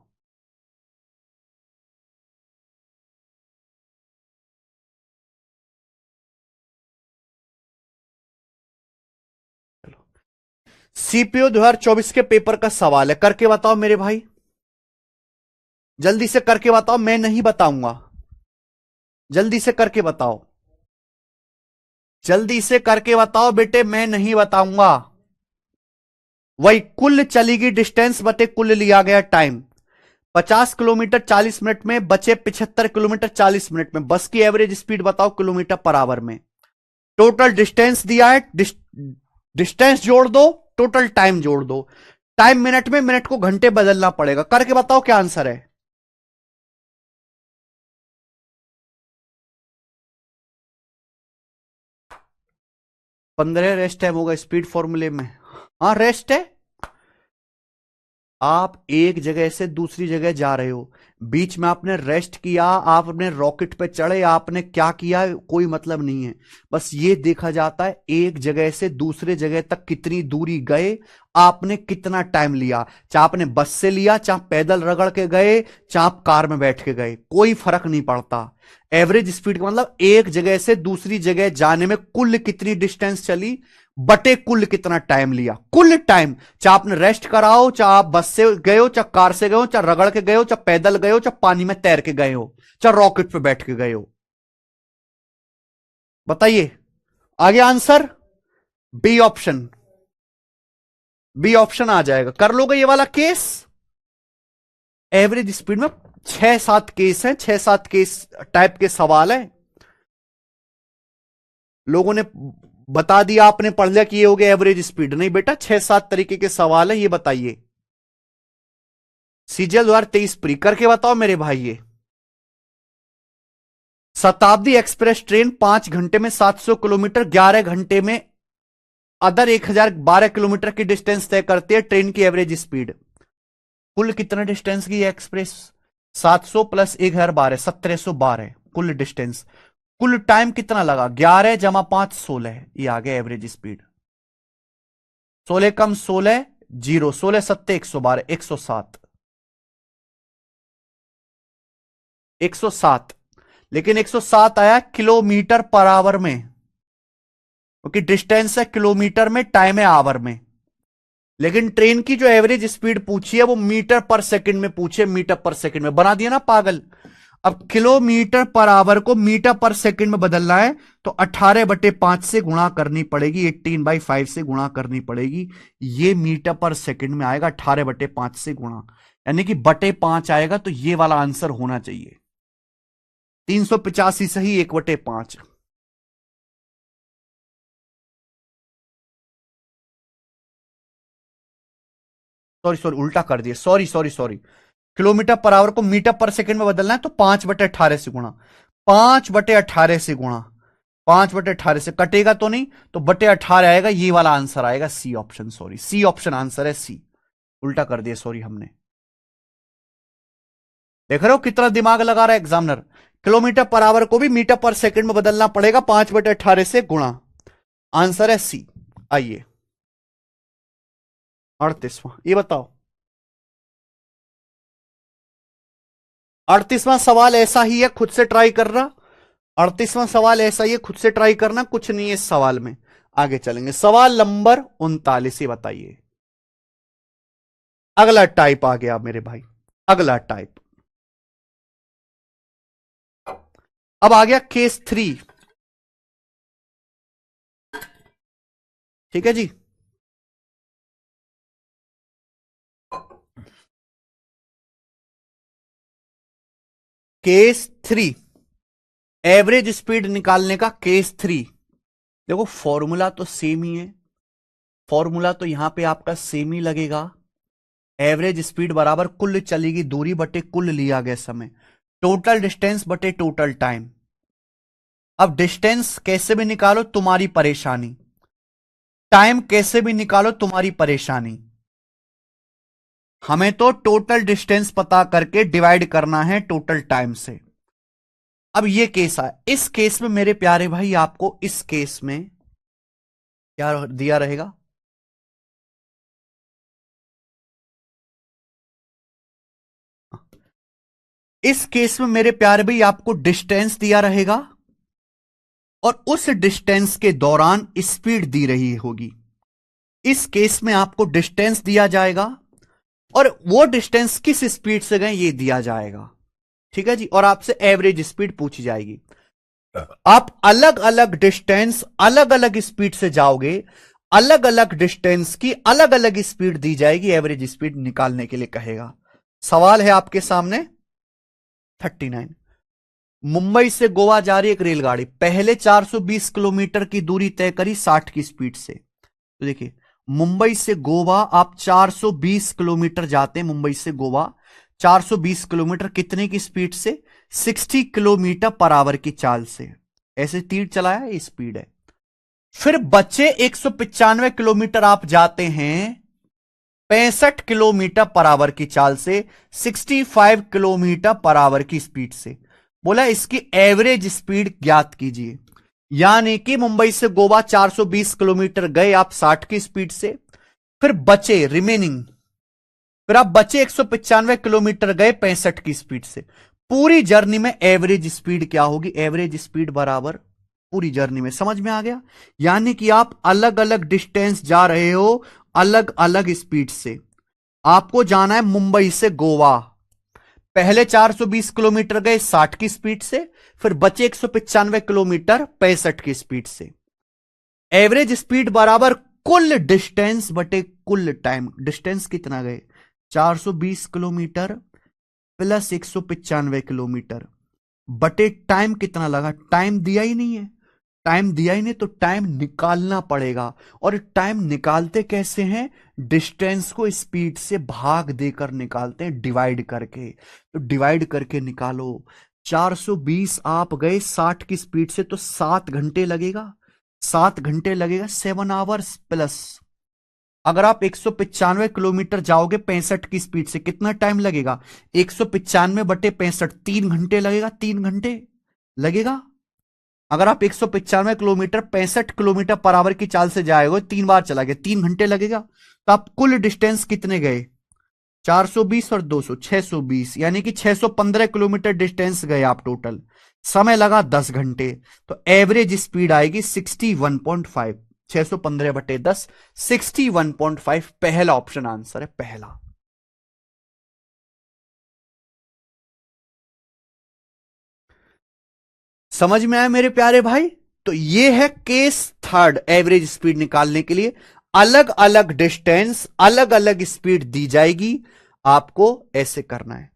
A: सीपीओ 2024 के पेपर का सवाल है, करके बताओ मेरे भाई, जल्दी से करके बताओ, मैं नहीं बताऊंगा, जल्दी से करके बताओ, जल्दी से करके बताओ बेटे, मैं नहीं बताऊंगा। वही कुल चलेगी डिस्टेंस बटे कुल लिया गया टाइम। 50 किलोमीटर 40 मिनट में, बचे 75 किलोमीटर 40 मिनट में। बस की एवरेज स्पीड बताओ किलोमीटर पर आवर में। टोटल डिस्टेंस दिया है, डिस्टेंस जोड़ दो, टोटल टाइम जोड़ दो। टाइम मिनट में, मिनट को घंटे बदलना पड़ेगा। करके बताओ क्या आंसर है। 15 रेस्ट टाइम होगा स्पीड फॉर्मूले में। हाँ रेस्ट है। आप एक जगह से दूसरी जगह जा रहे हो, बीच में आपने रेस्ट किया, आप अपने रॉकेट पे चढ़े, आपने क्या किया कोई मतलब नहीं है। बस ये देखा जाता है एक जगह से दूसरे जगह तक कितनी दूरी गए, आपने कितना टाइम लिया। चाहे आपने बस से लिया, चाहे पैदल रगड़ के गए, चाहे आप कार में बैठ के गए, कोई फर्क नहीं पड़ता। एवरेज स्पीड का मतलब एक जगह से दूसरी जगह जाने में कुल कितनी डिस्टेंस चली बटे कुल कितना टाइम लिया। कुल टाइम, चाहे आपने रेस्ट कराओ, चाहे आप बस से गए हो, चाहे कार से गए हो, चाहे रगड़ के गए हो, चाहे पैदल गए हो, चाहे पानी में तैर के गए हो, चाहे रॉकेट पे बैठ के गए हो। बताइए आगे answer. B option, B option आ जाएगा। कर लोगे ये वाला केस? एवरेज स्पीड में 6-7 केस हैं, 6-7 केस टाइप के सवाल हैं। लोगों ने बता दिया, आपने पढ़ लिया कि ये हो गया एवरेज स्पीड, नहीं बेटा 6-7 तरीके के सवाल है। ये बताइए सीजीएल 2023 प्री, करके बताओ मेरे भाई। ये शताब्दी एक्सप्रेस ट्रेन 5 घंटे में 700 किलोमीटर, 11 घंटे में अदर 1012 किलोमीटर की डिस्टेंस तय करती है। ट्रेन की एवरेज स्पीड कुल कितना डिस्टेंस की एक्सप्रेस? 700 प्लस 1012, 1712 कुल डिस्टेंस। कुल टाइम कितना लगा? 11 जमा 5 16, ये आ गया एवरेज स्पीड। 16 कम 16 0, 16 7 112, 107, 107। लेकिन 107 आया किलोमीटर पर आवर में, क्योंकि डिस्टेंस है किलोमीटर में, टाइम है आवर में। लेकिन ट्रेन की जो एवरेज स्पीड पूछी है वो मीटर पर सेकंड में पूछे, मीटर पर सेकंड में बना दिया ना पागल। अब किलोमीटर पर आवर को मीटर पर सेकंड में बदलना है तो 18/5 से गुणा करनी पड़ेगी, 18/5 से गुणा करनी पड़ेगी। ये मीटर पर सेकंड में आएगा, 18/5 से गुणा, यानी कि बटे 5 आएगा। तो ये वाला आंसर होना चाहिए। 385 सही, 1/5। सॉरी सॉरी, उल्टा कर दिया, sorry sorry sorry. Kilometre per our को मीटर पर सेकंड में बदलना है तो 5/18 से गुणा, 5/18 से गुणा, 5/18 से कटेगा तो नहीं, तो बटे 18 आएगा, ये वाला आंसर आएगा, C option, sorry C option answer है, सी। उल्टा कर दिया, सॉरी हमने। देख रहे हो कितना दिमाग लगा रहा है एग्जामिनर। किलोमीटर पर आवर को भी मीटर पर सेकंड में बदलना पड़ेगा, 5/18 से गुणा, आंसर है सी। आइए 38वां, ये बताओ। 38वां सवाल ऐसा ही है, खुद से ट्राई कर रहा। 38वां सवाल ऐसा ही है, खुद से ट्राई करना, कुछ नहीं है इस सवाल में। आगे चलेंगे, सवाल नंबर 39, ये बताइए। अगला टाइप आ गया मेरे भाई, अगला टाइप। अब आ गया केस 3। ठीक है जी। केस 3, एवरेज स्पीड निकालने का केस 3। देखो फॉर्मूला तो सेम ही है, फॉर्मूला तो यहां पे आपका सेम ही लगेगा। एवरेज स्पीड बराबर कुल चलेगी दूरी बटे कुल लिया गया समय, टोटल डिस्टेंस बटे टोटल टाइम। अब डिस्टेंस कैसे भी निकालो तुम्हारी परेशानी, टाइम कैसे भी निकालो तुम्हारी परेशानी। हमें तो टोटल डिस्टेंस पता करके डिवाइड करना है टोटल टाइम से। अब ये केस है, इस केस में मेरे प्यारे भाई आपको इस केस में क्या दिया रहेगा, इस केस में मेरे प्यारे भाई आपको डिस्टेंस दिया रहेगा और उस डिस्टेंस के दौरान स्पीड दी रही होगी। इस केस में आपको डिस्टेंस दिया जाएगा और वो डिस्टेंस किस स्पीड से गए ये दिया जाएगा। ठीक है जी, और आपसे एवरेज स्पीड पूछी जाएगी। आप अलग अलग डिस्टेंस अलग अलग स्पीड से जाओगे, अलग अलग डिस्टेंस की अलग अलग स्पीड दी जाएगी, एवरेज स्पीड निकालने के लिए कहेगा। सवाल है आपके सामने 39। मुंबई से गोवा जा रही एक रेलगाड़ी, पहले 420 किलोमीटर की दूरी तय करी 60 की स्पीड से। तो देखिए मुंबई से गोवा आप 420 किलोमीटर जाते हैं, मुंबई से गोवा 420 किलोमीटर कितने की स्पीड से, 60 किलोमीटर पर आवर की चाल से। ऐसे तीर चलाया, ये स्पीड है। फिर बचे 195 किलोमीटर आप जाते हैं 65 किलोमीटर पर आवर की चाल से, 65 किलोमीटर पर आवर की स्पीड से। बोला इसकी एवरेज स्पीड ज्ञात कीजिए। यानी कि मुंबई से गोवा 420 किलोमीटर गए आप 60 की स्पीड से, फिर बचे रिमेनिंग, फिर आप बचे 195 किलोमीटर गए 65 की स्पीड से। पूरी जर्नी में एवरेज स्पीड क्या होगी, एवरेज स्पीड बराबर पूरी जर्नी में। समझ में आ गया। यानी कि आप अलग अलग डिस्टेंस जा रहे हो अलग अलग स्पीड से। आपको जाना है मुंबई से गोवा, पहले 420 किलोमीटर गए 60 की स्पीड से, फिर बचे 195 किलोमीटर 65 की स्पीड से। एवरेज स्पीड बराबर कुल डिस्टेंस बटे कुल टाइम। डिस्टेंस कितना गए 420 किलोमीटर प्लस 195 किलोमीटर बटे टाइम कितना लगा, टाइम दिया ही नहीं है, टाइम दिया ही नहीं तो टाइम निकालना पड़ेगा। और टाइम निकालते कैसे हैं, डिस्टेंस को स्पीड से भाग देकर निकालते हैं, डिवाइड करके। तो डिवाइड करके निकालो, 420 आप गए 60 की स्पीड से तो 7 घंटे लगेगा, 7 घंटे लगेगा, 7 आवर्स प्लस। अगर आप 195 किलोमीटर जाओगे 65 की स्पीड से कितना टाइम लगेगा, 195 बटे 65, 3 घंटे लगेगा, 3 घंटे लगेगा। अगर आप 195 किलोमीटर 65 किलोमीटर पर आवर की चाल से जाएगा, 3 बार चला गया, 3 घंटे लगेगा। तो आप कुल डिस्टेंस कितने गए, 420 और 200, 620, यानी कि 615 किलोमीटर डिस्टेंस गए आप टोटल। समय लगा 10 घंटे। तो एवरेज स्पीड आएगी 61.5, 615 बटे 10, 61.5। पहला ऑप्शन आंसर है, पहला। समझ में आया मेरे प्यारे भाई। तो ये है केस थर्ड, एवरेज स्पीड निकालने के लिए अलग अलग डिस्टेंस अलग अलग स्पीड दी जाएगी, आपको ऐसे करना है।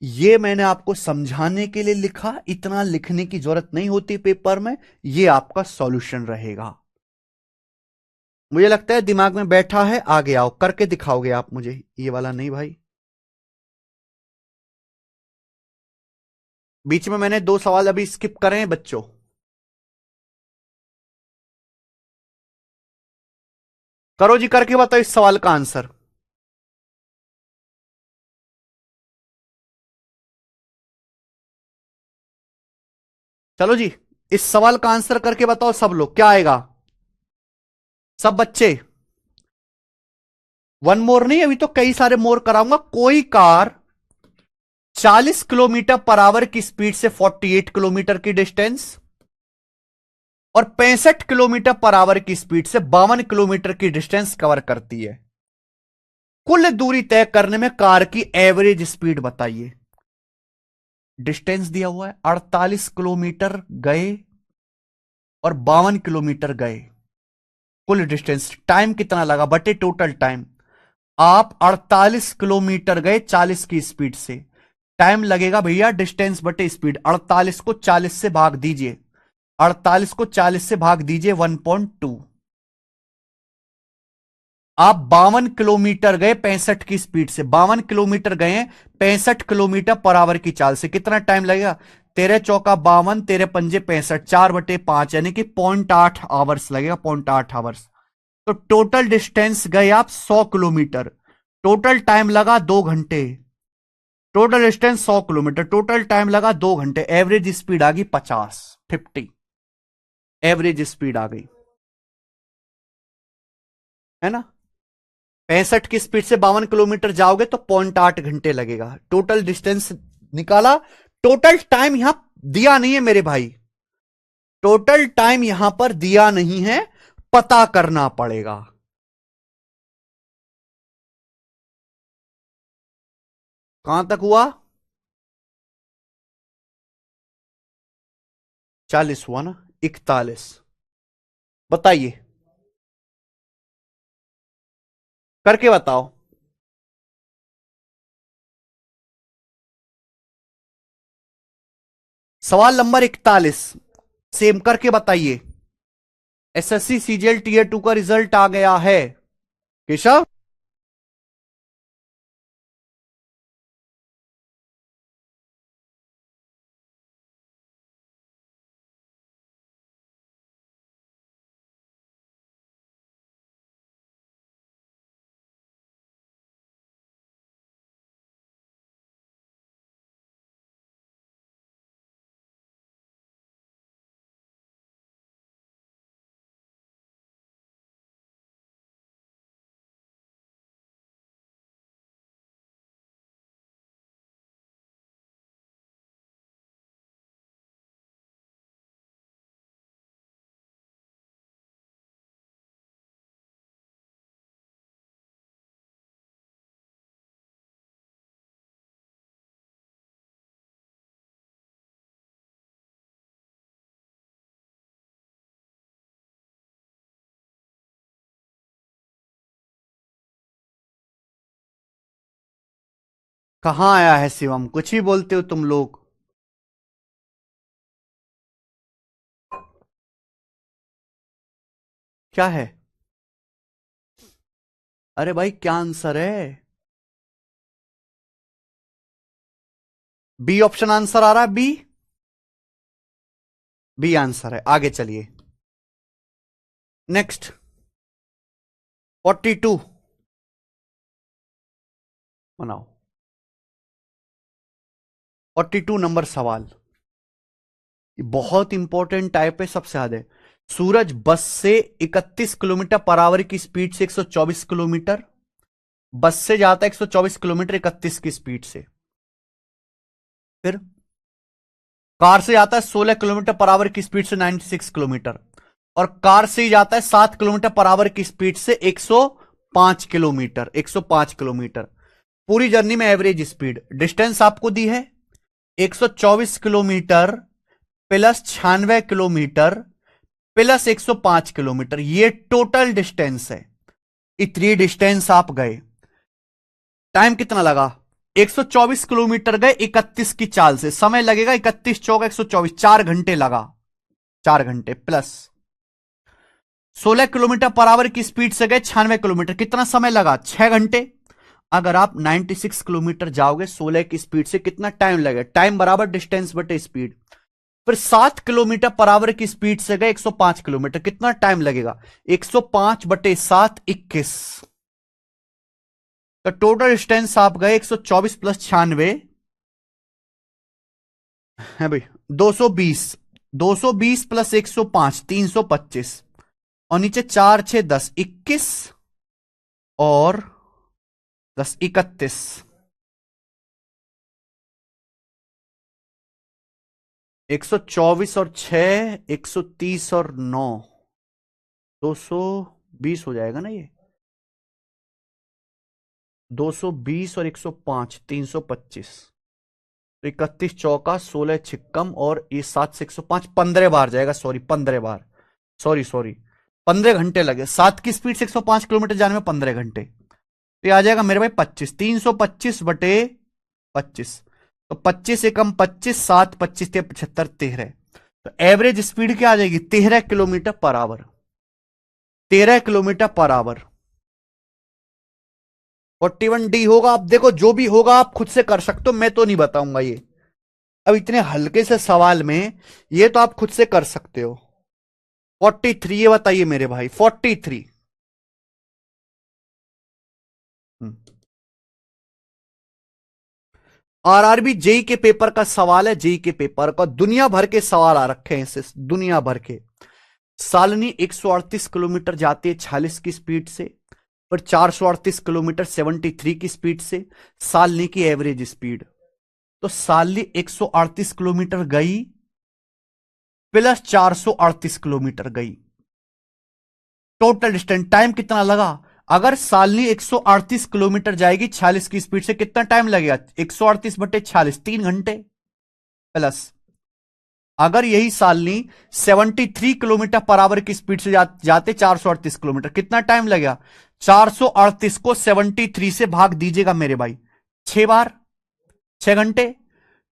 A: ये मैंने आपको समझाने के लिए लिखा, इतना लिखने की जरूरत नहीं होती पेपर में। ये आपका सॉल्यूशन रहेगा। मुझे लगता है दिमाग में बैठा है। आगे आओ, करके दिखाओगे आप मुझे। ये वाला नहीं भाई, बीच में मैंने 2 सवाल अभी स्किप करे हैं बच्चों। करो जी, करके बताओ इस सवाल का आंसर। चलो जी, इस सवाल का आंसर करके बताओ सब लोग, क्या आएगा? सब बच्चे। वन मोर नहीं, अभी तो कई सारे मोर कराऊंगा। कोई कार 40 किलोमीटर पर आवर की स्पीड से 48 किलोमीटर की डिस्टेंस और 65 किलोमीटर पर आवर की स्पीड से 52 किलोमीटर की डिस्टेंस कवर करती है। कुल दूरी तय करने में कार की एवरेज स्पीड बताइए। डिस्टेंस दिया हुआ है, 48 किलोमीटर गए और 52 किलोमीटर गए। कुल डिस्टेंस, टाइम कितना लगा बटे टोटल टाइम। आप 48 किलोमीटर गए 40 की स्पीड से, टाइम लगेगा भैया डिस्टेंस बटे स्पीड। 48 को 40 से भाग दीजिए, 48 को 40 से भाग दीजिए 1.2। आप 52 किलोमीटर गए 65 की स्पीड से, 52 किलोमीटर गए 65 किलोमीटर पर आवर की चाल से, कितना टाइम लगेगा? तेरे चौका 52, तेरे पंजे 65, 4/5 यानी कि 0.8 आवर्स लगेगा, 0.8 आवर्स। तो टोटल डिस्टेंस गए आप 100 किलोमीटर, टोटल टाइम लगा 2 घंटे। Total distance 100 kilometre, total time लगा 2 घंटे। एवरेज स्पीड आ गई 50, एवरेज स्पीड आ गई, है ना? 65 की स्पीड से 52 किलोमीटर जाओगे तो 0.8 घंटे लगेगा। टोटल डिस्टेंस निकाला। टोटल टाइम यहां दिया नहीं है मेरे भाई, टोटल टाइम यहां पर दिया नहीं है, पता करना पड़ेगा। कहां तक हुआ? 40 हुआ ना? 41। बताइए, करके बताओ। सवाल नंबर 41, सेम करके बताइए। एसएससी सीजीएल टीयर 2 का रिजल्ट आ गया है केशव। कहां आया है शिवम, कुछ ही बोलते हो तुम लोग। क्या है? अरे भाई क्या आंसर है? बी ऑप्शन आंसर आ रहा है, बी। बी आंसर है, आगे चलिए। नेक्स्ट, 42 बनाओ। 42 नंबर सवाल, ये बहुत इंपॉर्टेंट टाइप है, सबसे ज्यादा। सूरज बस से 31 किलोमीटर पर आवर की स्पीड से 124 किलोमीटर, बस से जाता है 124 किलोमीटर 31 की स्पीड से। फिर कार से जाता है 16 किलोमीटर पर आवर की स्पीड से 96 किलोमीटर, और कार से ही जाता है 7 किलोमीटर पर आवर की स्पीड से 105 किलोमीटर, 105 किलोमीटर। पूरी जर्नी में एवरेज स्पीड, डिस्टेंस आपको दी है 124 kilometre plus 96 kilometre plus 105 kilometre, ये टोटल डिस्टेंस है। इतनी डिस्टेंस आप गए, टाइम कितना लगा? 124 किलोमीटर गए 31 की चाल से, समय लगेगा 31 चौका 124, 4 घंटे लगा, 4 घंटे प्लस 16 किलोमीटर पर आवर की स्पीड से गए 96 किलोमीटर, कितना समय लगा? 6 घंटे। अगर आप 96 किलोमीटर जाओगे 16 की स्पीड से, कितना टाइम लगेगा? टाइम बराबर डिस्टेंस बटे स्पीड। फिर 7 किलोमीटर पर आवर की स्पीड से गए 105 किलोमीटर, कितना टाइम लगेगा? 105 बटे 7, 21। तो टोटल डिस्टेंस आप गए 124 प्लस 96 है भाई, 220। 220 प्लस 105, 325। और नीचे 4 6 10, 21 और 10, 31। 124 और 6, 130 और 9, 220 हो जाएगा ना ये? 220 और 105, 325। तो 31 चौका 16 छिक्कम और ये 7 से 105, 15 बार जाएगा, सॉरी 15 बार, सॉरी 15 घंटे लगे। 7 की स्पीड से 105 किलोमीटर जाने में 15 घंटे। तो ये आ जाएगा मेरे भाई 25, 325 बटे 25। तो 25 एकम 25, 7 25 75, 13। तो एवरेज स्पीड क्या आ जाएगी? 13 kilometre per our, 13 kilometre per our. 41D होगा। आप देखो जो भी होगा आप खुद से कर सकते हो, मैं तो नहीं बताऊंगा ये। अब इतने हल्के से सवाल में ये तो आप खुद से कर सकते हो। 43, ये बताइए मेरे भाई, 43। आरआरबी जेई के पेपर का सवाल है। जेई के पेपर का दुनिया भर के सवाल आ रखे हैं इससे, दुनिया भर के। सालनी 138 किलोमीटर जाती है 46 की स्पीड से, पर 438 किलोमीटर 73 की स्पीड से। सालनी की एवरेज स्पीड। तो सालनी 138 किलोमीटर गई प्लस 438 किलोमीटर गई, टोटल डिस्टेंस। टाइम कितना लगा? अगर सालनी 138 किलोमीटर जाएगी 46 की स्पीड से, कितना टाइम लगेगा? 138 बटे 46, 3 घंटे। प्लस अगर यही सालनी 73 किलोमीटर पर आवर की स्पीड से जाते 438 किलोमीटर, कितना टाइम लगेगा? 438 को 73 से भाग दीजिएगा मेरे भाई, 6 बार, 6 घंटे।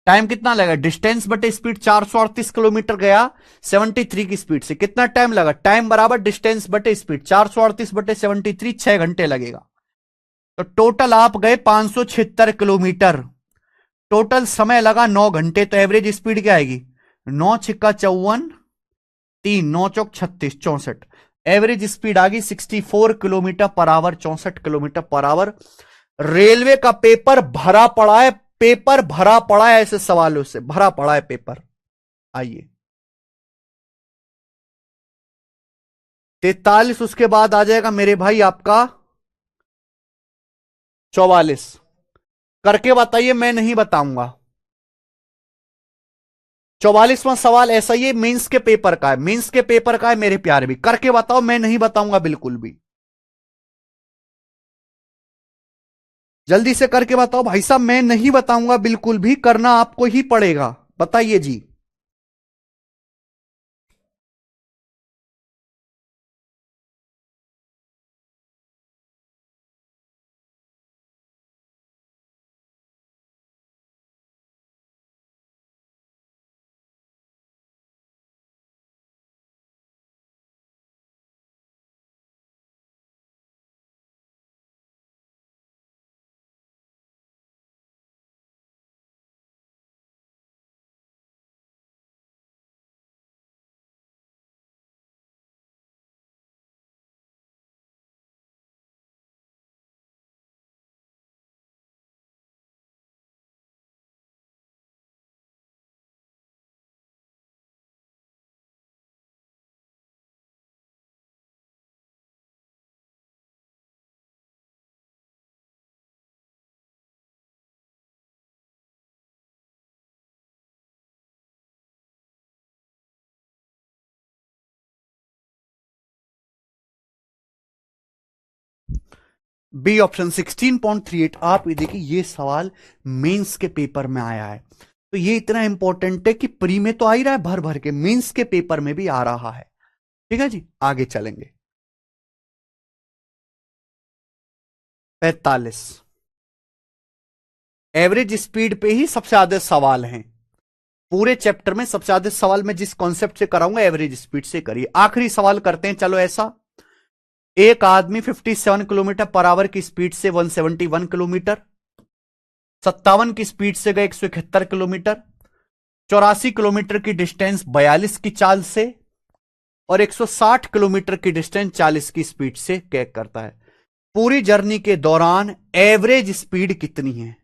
A: टाइम कितना लगा? डिस्टेंस बटे स्पीड, 438 किलोमीटर गया 73 की स्पीड से, कितना टाइम लगा? टाइम बराबर डिस्टेंस बटे स्पीड, 438 बटे 73, 6 घंटे लगेगा। तो टोटल आप गए 576 किलोमीटर, टोटल समय लगा 9 घंटे। तो एवरेज स्पीड क्या आएगी? 9 छिक्का 54, 3 9 चौक 36, 64। एवरेज स्पीड आ गई 64 kilometre per our, 64 kilometre per our. Railway का पेपर भरा पड़ा है, पेपर भरा पड़ा है ऐसे सवालों से, भरा पड़ा है पेपर। आइए 43, उसके बाद आ जाएगा मेरे भाई आपका 44। करके बताइए, मैं नहीं बताऊंगा। 44वां सवाल ऐसा ही मेंस के पेपर का है, मेंस के पेपर का है मेरे प्यारे भी। करके बताओ, मैं नहीं बताऊंगा बिल्कुल भी। जल्दी से करके बताओ भाई साहब, मैं नहीं बताऊंगा बिल्कुल भी, करना आपको ही पड़ेगा। बताइए जी। B option 16.38। आप ये देखिए, ये सवाल मेंस के पेपर में आया है, तो ये इतना इंपॉर्टेंट है कि प्री में तो आ ही रहा है भर भर के, मेंस के पेपर में भी आ रहा है। ठीक है जी, आगे चलेंगे। 45। एवरेज स्पीड पे ही सबसे ज्यादा सवाल हैं पूरे चैप्टर में। सबसे ज्यादा सवाल मैं जिस कॉन्सेप्ट से कराऊंगा एवरेज स्पीड से करिए। आखिरी सवाल करते हैं चलो ऐसा। एक आदमी 57 किलोमीटर पर आवर की स्पीड से 171 किलोमीटर, 57 की स्पीड से गए 171 किलोमीटर, 84 किलोमीटर की डिस्टेंस 42 की चाल से और 160 किलोमीटर की डिस्टेंस 40 की स्पीड से तय करता है। पूरी जर्नी के दौरान एवरेज स्पीड कितनी है?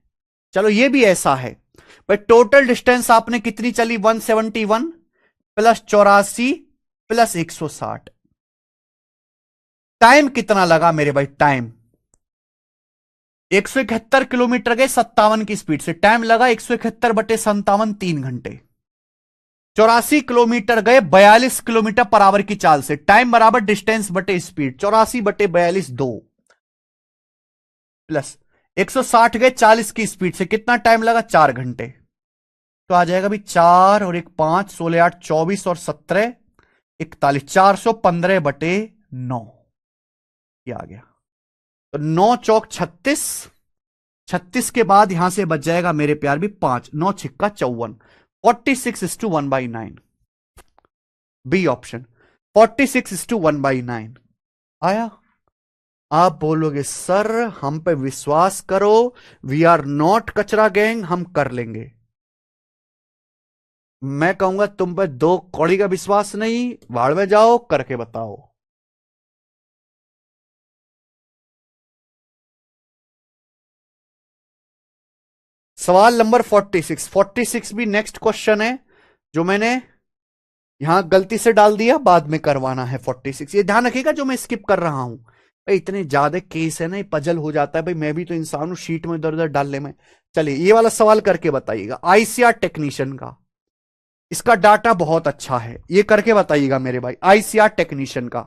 A: चलो ये भी ऐसा है भाई, टोटल डिस्टेंस आपने कितनी चली 171 प्लस 84 प्लस 160, टाइम कितना लगा मेरे भाई? टाइम 171 किलोमीटर गए 57 की स्पीड से, टाइम लगा 171 बटे 57 3 घंटे। 84 किलोमीटर गए 42 किलोमीटर पर आवर की चाल से, टाइम बराबर डिस्टेंस बटे स्पीड, 84 बटे 42 2 प्लस 160 गए 40 की स्पीड से, कितना टाइम लगा? 4 घंटे। तो आ जाएगा भी 4 और 1 5, 16 8 24 और 17 41, 415 बटे 9 ये आ गया। तो 9 चौक 36, 36 के बाद यहां से बच जाएगा मेरे प्यार भी 5, 9 छिक्का 54, 46:1/9 बी ऑप्शन, 46:1/9 आया। आप बोलोगे सर हम पे विश्वास करो, वी आर नॉट कचरा गैंग, हम कर लेंगे। मैं कहूंगा तुम पे 2 कौड़ी का विश्वास नहीं, भाड़ में जाओ करके बताओ। सवाल नंबर 46, 46 भी नेक्स्ट क्वेश्चन है जो मैंने यहां गलती से डाल दिया, बाद में करवाना है 46। ये ध्यान रखिएगा जो मैं स्किप कर रहा हूं भाई, इतने ज्यादा केस है ना, ये पजल हो जाता है भाई, मैं भी तो इंसान हूं शीट में इधर उधर डालने में। चलिए ये वाला सवाल करके बताइएगा, आईसीआर टेक्नीशियन का, इसका डाटा बहुत अच्छा है, ये करके बताइएगा मेरे भाई। आईसीआर टेक्नीशियन का,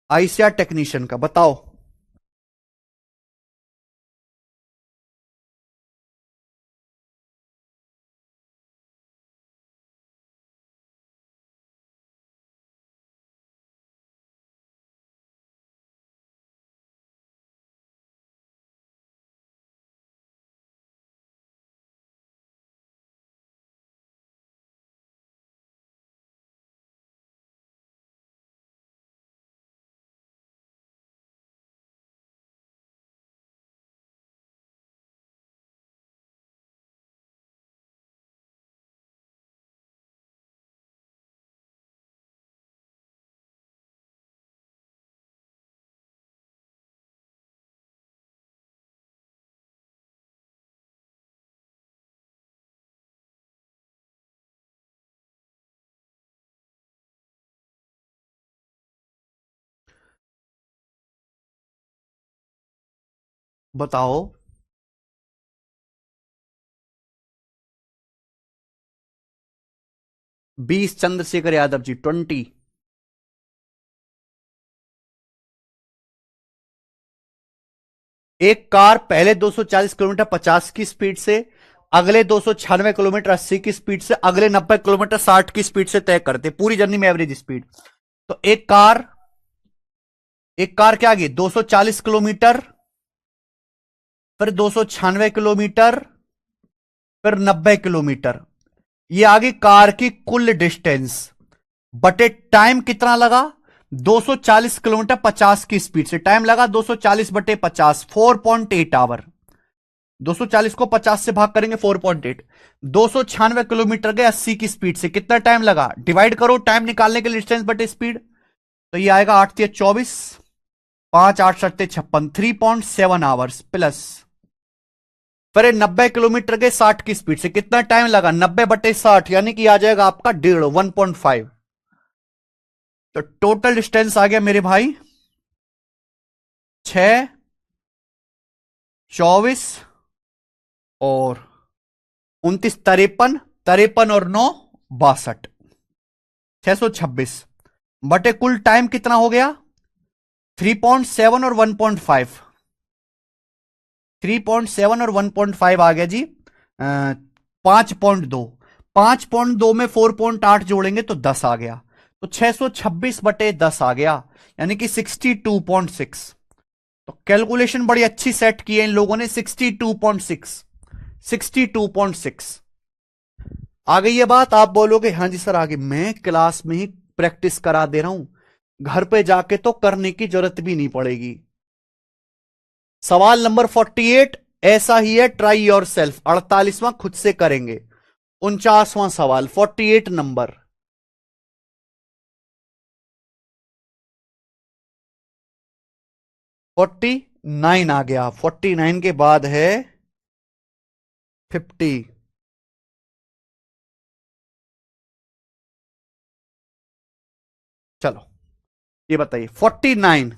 A: आईसीआर टेक्नीशियन का बताओ। बताओ। बीस चंद्रशेखर यादव जी 20। एक कार पहले 240 किलोमीटर 50 की स्पीड से, अगले 296 किलोमीटर 80 की स्पीड से, अगले 90 किलोमीटर 60 की स्पीड से तय करते, पूरी जर्नी में एवरेज स्पीड। तो एक कार क्या आ गई 240 किलोमीटर, फिर 296 किलोमीटर, फिर 90 किलोमीटर, ये आ गई कार की कुल डिस्टेंस बटे टाइम कितना लगा 240 किलोमीटर 50 की स्पीड से, टाइम लगा 240 बटे 50, 4.8 आवर। 240 को 50 से भाग करेंगे 4.8, 296 किलोमीटर गए 80 की स्पीड से, कितना टाइम लगा? डिवाइड करो टाइम निकालने के लिए डिस्टेंस बटे स्पीड, तो ये आएगा 8 3 24, 5 8 7 56, 3.7 आवर्स प्लस, फिर 90 किलोमीटर गए 60 की स्पीड से, कितना टाइम लगा? 90 बटे 60 यानी कि आ जाएगा आपका 1.5। तो टोटल डिस्टेंस आ गया मेरे भाई 6 24 और 29, 53, 53 और 9 62, 626 बटे कुल टाइम कितना हो गया 3.7 और 1.5, 3.7 और 1.5 आ गया जी 5.2, 5.2 में 4.8 जोड़ेंगे तो 10 आ गया, तो 626 बटे 10 आ गया यानी कि 62.6। तो कैलकुलेशन बड़ी अच्छी सेट की है इन लोगों ने। 62.6, 62.6 आ गई ये बात। आप बोलोगे हाँ जी सर आगे, मैं क्लास में ही प्रैक्टिस करा दे रहा हूं, घर पे जाके तो करने की जरूरत भी नहीं पड़ेगी। सवाल नंबर 48 ऐसा ही है, ट्राई योर सेल्फ। 48वां खुद से करेंगे। 49वां सवाल 48 नंबर। 49 आ गया। 49 के बाद है 50। चलो ये बताइए 49,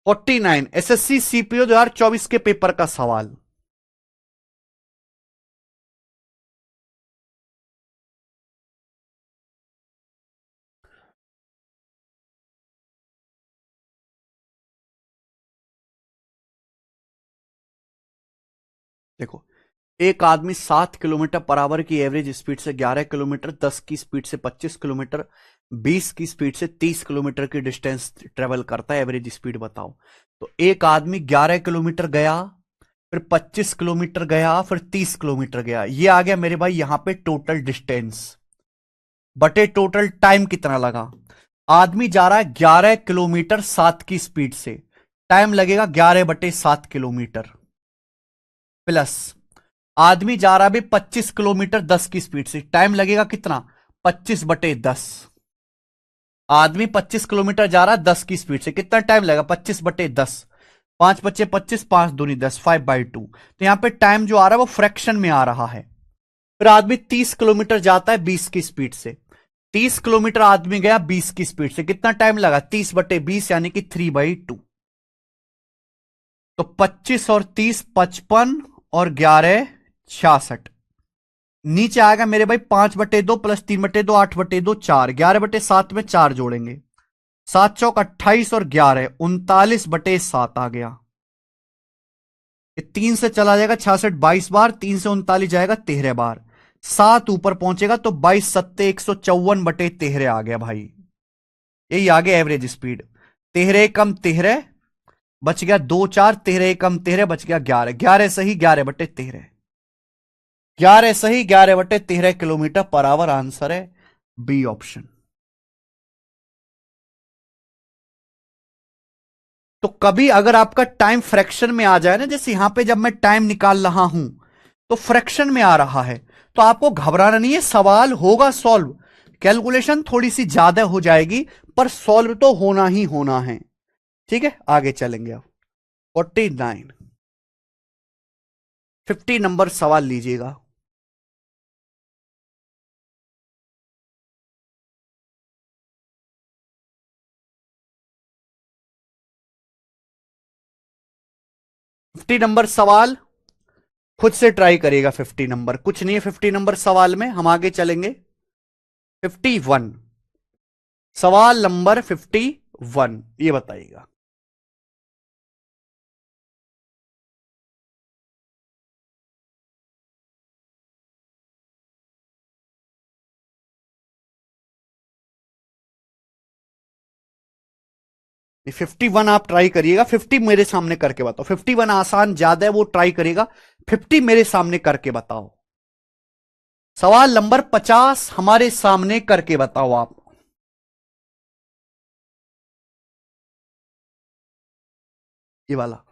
A: 49 एसएससी सीपीओ 2024 के पेपर का सवाल। देखो, एक आदमी 7 किलोमीटर पर आवर की एवरेज स्पीड से 11 किलोमीटर, 10 की स्पीड से 25 किलोमीटर, 20 की स्पीड से 30 किलोमीटर की डिस्टेंस ट्रेवल करता है। एवरेज स्पीड बताओ। तो एक आदमी 11 किलोमीटर गया, फिर 25 किलोमीटर गया, फिर 30 किलोमीटर गया। ये आ गया मेरे भाई यहां पे टोटल डिस्टेंस बटे टोटल टाइम कितना लगा। आदमी जा रहा है 11 किलोमीटर 7 की स्पीड से, टाइम लगेगा 11/7 किलोमीटर। प्लस आदमी जा रहा है भी 25 किलोमीटर 10 की स्पीड से, टाइम लगेगा कितना, 25/10। आदमी 25 किलोमीटर जा रहा है 10 की स्पीड से, कितना टाइम लगेगा, 25/10। 5 × 5 = 25, 5×2 = 10, 5/2। तो यहां पे टाइम जो आ रहा है वो फ्रैक्शन में आ रहा है। फिर आदमी 30 किलोमीटर जाता है 20 की स्पीड से। 30 किलोमीटर आदमी गया 20 की स्पीड से, कितना टाइम लगा, 30/20 यानी कि 3/2। तो 25 और 30 55 और 11 66। नीचे आएगा मेरे भाई 5/2 प्लस 3/2 8/2 4, 11/7 में 4 जोड़ेंगे, 7×4 = 28 और 11 39/7 आ गया। ये 3 से चला जाएगा 66 22 बार, 3 से 39 जाएगा 13 बार, 7 ऊपर पहुंचेगा तो 22×7 154/13 आ गया भाई। यही आ गया एवरेज स्पीड। 13 कम 13 बच गया 2 4, 13 कम 13 बच गया 11, 11 सही 11/13, 11 सही 11/13 किलोमीटर पर आवर। आंसर है बी ऑप्शन। तो कभी अगर आपका टाइम फ्रैक्शन में आ जाए ना, जैसे यहां पे जब मैं टाइम निकाल रहा हूं तो फ्रैक्शन में आ रहा है, तो आपको घबराना नहीं है, सवाल होगा सॉल्व। कैलकुलेशन थोड़ी सी ज्यादा हो जाएगी पर सॉल्व तो होना ही होना है। ठीक है आगे चलेंगे अब। 49, 50 नंबर सवाल लीजिएगा। 50 नंबर सवाल खुद से ट्राई करिएगा। 50 नंबर कुछ नहीं है 50 नंबर सवाल में, हम आगे चलेंगे। 51 सवाल नंबर 51 ये बताइएगा। ये 51 आप ट्राई करिएगा, 50 मेरे सामने करके बताओ। 51 आसान ज्यादा है, वो ट्राई करेगा। 50 मेरे सामने करके बताओ। सवाल नंबर 50 हमारे सामने करके बताओ आप। ये वाला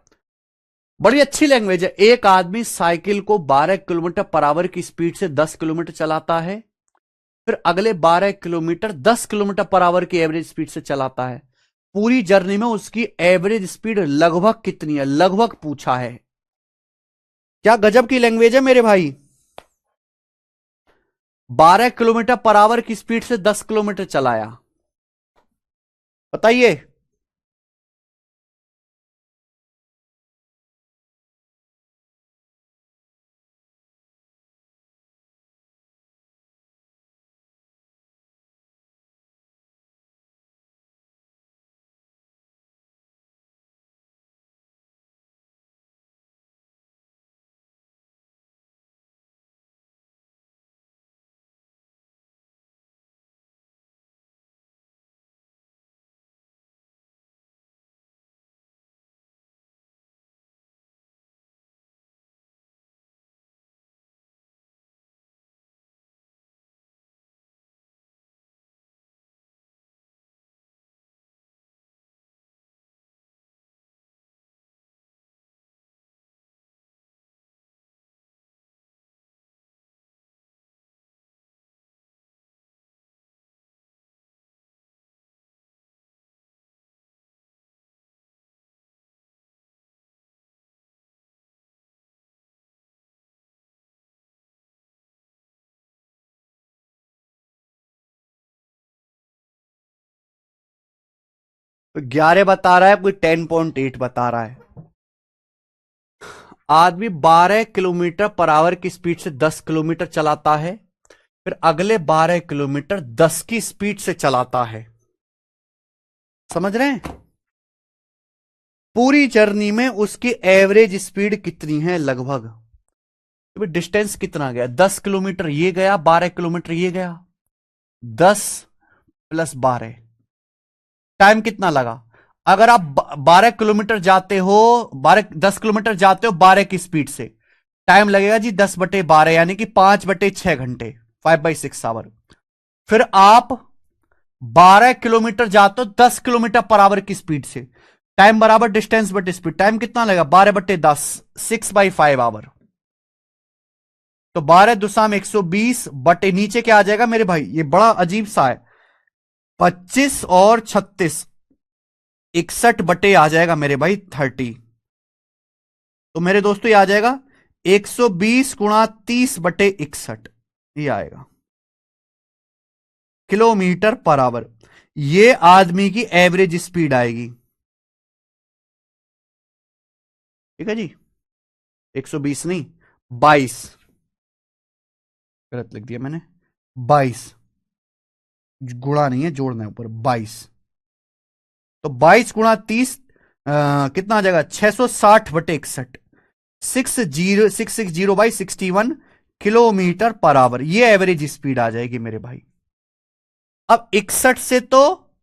A: बड़ी अच्छी लैंग्वेज है। एक आदमी साइकिल को 12 किलोमीटर पर आवर की स्पीड से 10 किलोमीटर चलाता है, फिर अगले 12 किलोमीटर 10 किलोमीटर पर आवर की एवरेज स्पीड से चलाता है। पूरी जर्नी में उसकी एवरेज स्पीड लगभग कितनी है, लगभग पूछा है। क्या गजब की लैंग्वेज है मेरे भाई। 12 किलोमीटर पर आवर की स्पीड से 10 किलोमीटर चलाया, बताइए। 11 बता रहा है, कोई 10.8 बता रहा है। आदमी 12 किलोमीटर पर आवर की स्पीड से 10 किलोमीटर चलाता है, फिर अगले 12 किलोमीटर 10 की स्पीड से चलाता है। समझ रहे हैं? पूरी जर्नी में उसकी एवरेज स्पीड कितनी है लगभग? तो डिस्टेंस कितना गया? 10 किलोमीटर ये गया, 12 किलोमीटर ये गया, 10 प्लस 12, टाइम कितना लगा? अगर आप 12 किलोमीटर जाते हो, 10 किलोमीटर जाते हो 12 की स्पीड से, टाइम लगेगा जी 10/12, यानी कि 5/6 घंटे, 5/6 आवर। फिर आप 12 किलोमीटर जाते हो 10 किलोमीटर पर आवर की स्पीड से, टाइम बराबर डिस्टेंस बटे स्पीड, टाइम कितना लगेगा? 12/10, 6/5 आवर। तो 12 दुसाम 120 बटे नीचे क्या आ जाएगा मेरे भाई? ये बड़ा अजीब सा है, 25 और 36, 61 बटे आ जाएगा मेरे भाई 30। तो मेरे दोस्तों ये आ जाएगा 120 गुणा 30/61, ये आएगा किलोमीटर पर आवर। ये आदमी की एवरेज स्पीड आएगी। ठीक है जी, 120 नहीं, 22, गलत लिख दिया मैंने, 22, गुणा नहीं है, जोड़ना है ऊपर, 22। तो 22 गुणा 30 कितना आ जाएगा? 660/61, 660/61 किलोमीटर पर आवर, ये एवरेज स्पीड आ जाएगी मेरे भाई। अब 61 से तो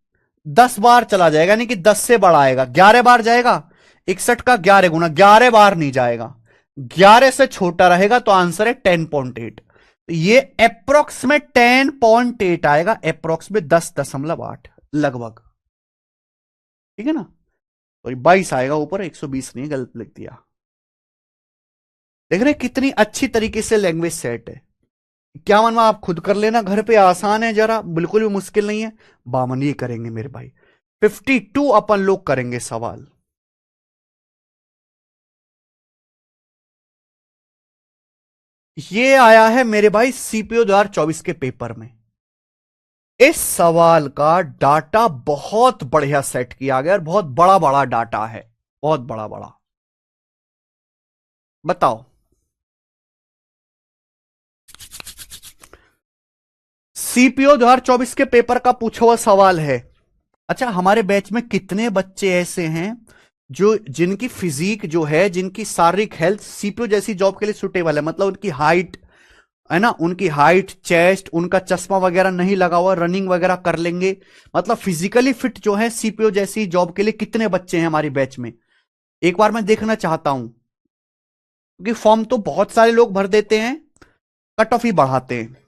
A: 10 बार चला जाएगा, यानी कि 10 से बढ़ाएगा, 11 बार जाएगा। 61 का 11 गुना, 11 बार नहीं जाएगा, 11 से छोटा रहेगा, तो आंसर है 10.8। तो ये अप्रोक्स में 10.8 आएगा, अप्रोक्स में 10.8 लगभग। ठीक है ना? तो 22 आएगा ऊपर, 120 नहीं, गलत लिख दिया। देख रहे कितनी अच्छी तरीके से लैंग्वेज सेट है। 51वां आप खुद कर लेना घर पे, आसान है जरा, बिल्कुल भी मुश्किल नहीं है। 52 ये करेंगे मेरे भाई, 52 अपन लोग करेंगे सवाल। ये आया है मेरे भाई सीपीओ 2024 के पेपर में। इस सवाल का डाटा बहुत बढ़िया सेट किया गया और बहुत बड़ा बड़ा डाटा है, बहुत बड़ा बड़ा। बताओ, सीपीओ 2024 के पेपर का पूछा हुआ सवाल है। अच्छा, हमारे बैच में कितने बच्चे ऐसे हैं जो जिनकी फिजिक जो है, जिनकी शारीरिक हेल्थ सीपीओ जैसी जॉब के लिए सुटेबल है, मतलब उनकी हाइट है ना, उनकी हाइट, चेस्ट, उनका चश्मा वगैरह नहीं लगा हुआ, रनिंग वगैरह कर लेंगे, मतलब फिजिकली फिट जो है सीपीओ जैसी जॉब के लिए, कितने बच्चे हैं हमारी बैच में? एक बार मैं देखना चाहता हूं, क्योंकि फॉर्म तो बहुत सारे लोग भर देते हैं, कट ऑफ ही बढ़ाते हैं।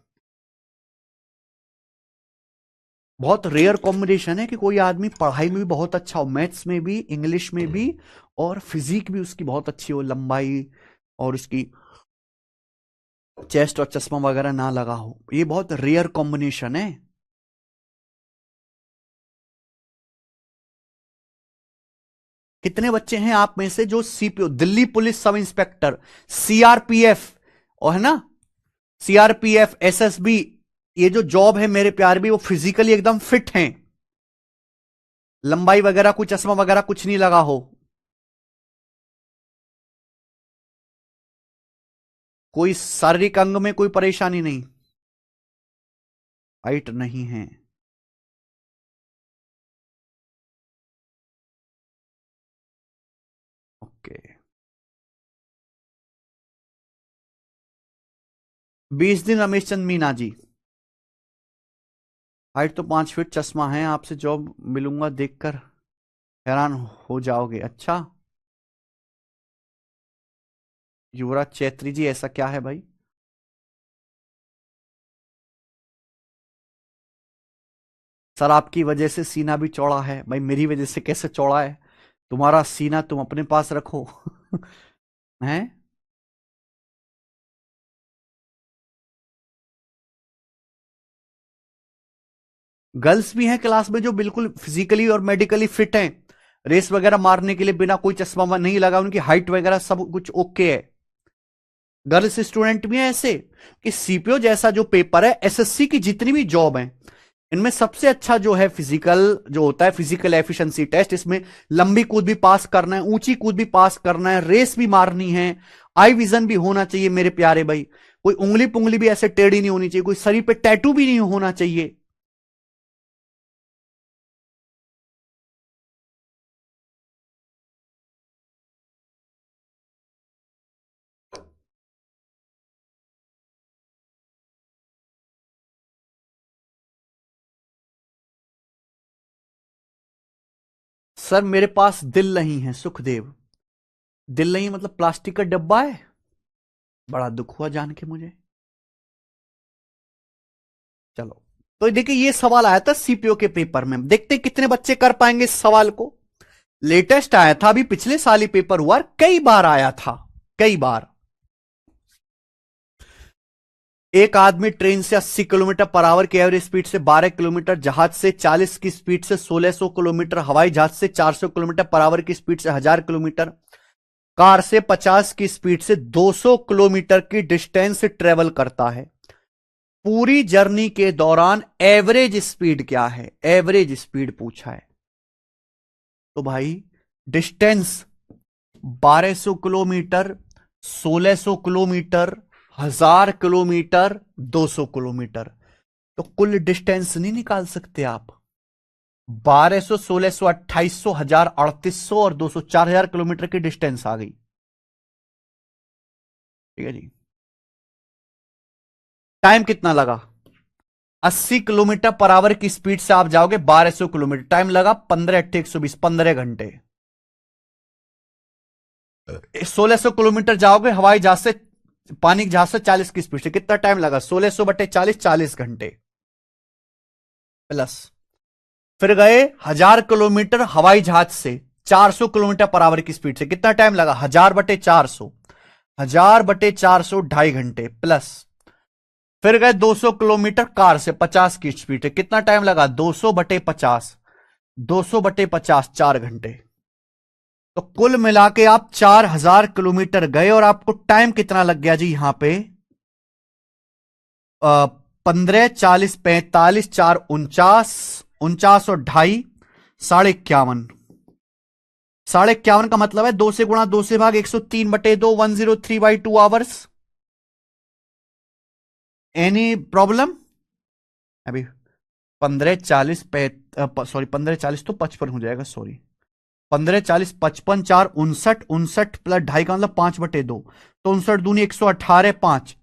A: बहुत रेयर कॉम्बिनेशन है कि कोई आदमी पढ़ाई में भी बहुत अच्छा हो, मैथ्स में भी, इंग्लिश में भी, और फिजिक भी उसकी बहुत अच्छी हो, लंबाई और उसकी चेस्ट और चश्मा वगैरह ना लगा हो। ये बहुत रेयर कॉम्बिनेशन है। कितने बच्चे हैं आप में से जो CPO, Delhi police sub inspector, CRPF, और है ना, सीआरपीएफ, एसएसबी, ये जो जॉब है मेरे प्यार भी, वो फिजिकली एकदम फिट हैं, लंबाई वगैरह कोई चश्मा वगैरह कुछ नहीं लगा हो, कोई शारीरिक अंग में कोई परेशानी नहीं, हाइट नहीं है। ओके, 20 दिन रमेश चंद मीना जी, हाइट तो 5 फीट, चश्मा है, आपसे जॉब मिलूंगा देखकर हैरान हो जाओगे। अच्छा, युवराज चैत्री जी, ऐसा क्या है भाई? सर आपकी वजह से सीना भी चौड़ा है। भाई मेरी वजह से कैसे चौड़ा है? तुम्हारा सीना तुम अपने पास रखो। हैं? गर्ल्स भी हैं क्लास में जो बिल्कुल फिजिकली और मेडिकली फिट हैं, रेस वगैरह मारने के लिए बिना कोई चश्मा नहीं लगा, उनकी हाइट वगैरह सब कुछ ओके है। गर्ल्स स्टूडेंट भी हैं ऐसे कि सीपीओ जैसा जो पेपर है, एसएससी की जितनी भी जॉब है, इनमें सबसे अच्छा जो है फिजिकल जो होता है, फिजिकल एफिशिएंसी टेस्ट, इसमें लंबी कूद भी पास करना है, ऊंची कूद भी पास करना है, रेस भी मारनी है, आई विजन भी होना चाहिए मेरे प्यारे भाई, कोई उंगली पुंगली भी ऐसे टेढ़ी नहीं होनी चाहिए, कोई शरीर पे टैटू भी नहीं होना चाहिए। सर मेरे पास दिल नहीं है सुखदेव। दिल नहीं मतलब प्लास्टिक का डब्बा है? बड़ा दुख हुआ जान के मुझे। चलो, तो देखिए ये सवाल आया था सीपीओ के पेपर में, देखते हैं कितने बच्चे कर पाएंगे इस सवाल को। लेटेस्ट आया था, अभी पिछले साल ही पेपर हुआ, कई बार आया था, कई बार। एक आदमी ट्रेन से 80 किलोमीटर पर आवर की एवरेज स्पीड से 12 किलोमीटर, जहाज से 40 की स्पीड से 1600 किलोमीटर, हवाई जहाज से 400 किलोमीटर पर आवर की स्पीड से 1000 किलोमीटर, कार से 50 की स्पीड से 200 किलोमीटर की डिस्टेंस ट्रेवल करता है। पूरी जर्नी के दौरान एवरेज स्पीड क्या है? एवरेज स्पीड पूछा है। तो भाई distance 1200 kilometre, 1600 kilometre, 1000 kilometre, 200 kilometre, तो कुल डिस्टेंस नहीं निकाल सकते आप? 1200, 1600, 2800, 1000, 3800 और 200, 4000 किलोमीटर की डिस्टेंस आ गई। ठीक है जी। टाइम कितना लगा? 80 किलोमीटर पर आवर की स्पीड से आप जाओगे 1200 किलोमीटर, टाइम लगा 15 8 120, 15 घंटे। 1600 किलोमीटर जाओगे हवाई जहाज से, पानी के जहाज से 40 की स्पीड से, कितना टाइम लगा? 1600 बटे 40, 40 घंटे प्लस। फिर गए 1000 किलोमीटर हवाई जहाज से 400 किलोमीटर पर आवर की स्पीड से, कितना टाइम लगा? 1000 बटे 400, 1000 बटे 400, 2.5 घंटे प्लस। फिर गए 200 किलोमीटर कार से 50 की स्पीड से, कितना टाइम लगा? 200 बटे 50, 200 बटे 50, 4 घंटे। तो कुल मिला के आप 4000 किलोमीटर गए और आपको टाइम कितना लग गया जी यहां पे? 15, 40, 45, 4, 49, 49 और 2.5, 51.5। 51.5 का मतलब है 2 से गुणा 2 से भाग 103/2, 103/2 आवर्स। Any problem? अभी 15, 40, सॉरी 15, 40 तो 55 हो जाएगा, सॉरी 15, 40, 55, 4, 59, 59 प्लस 2.5 का मतलब 5/2, तो 59 दूनी 118, 5,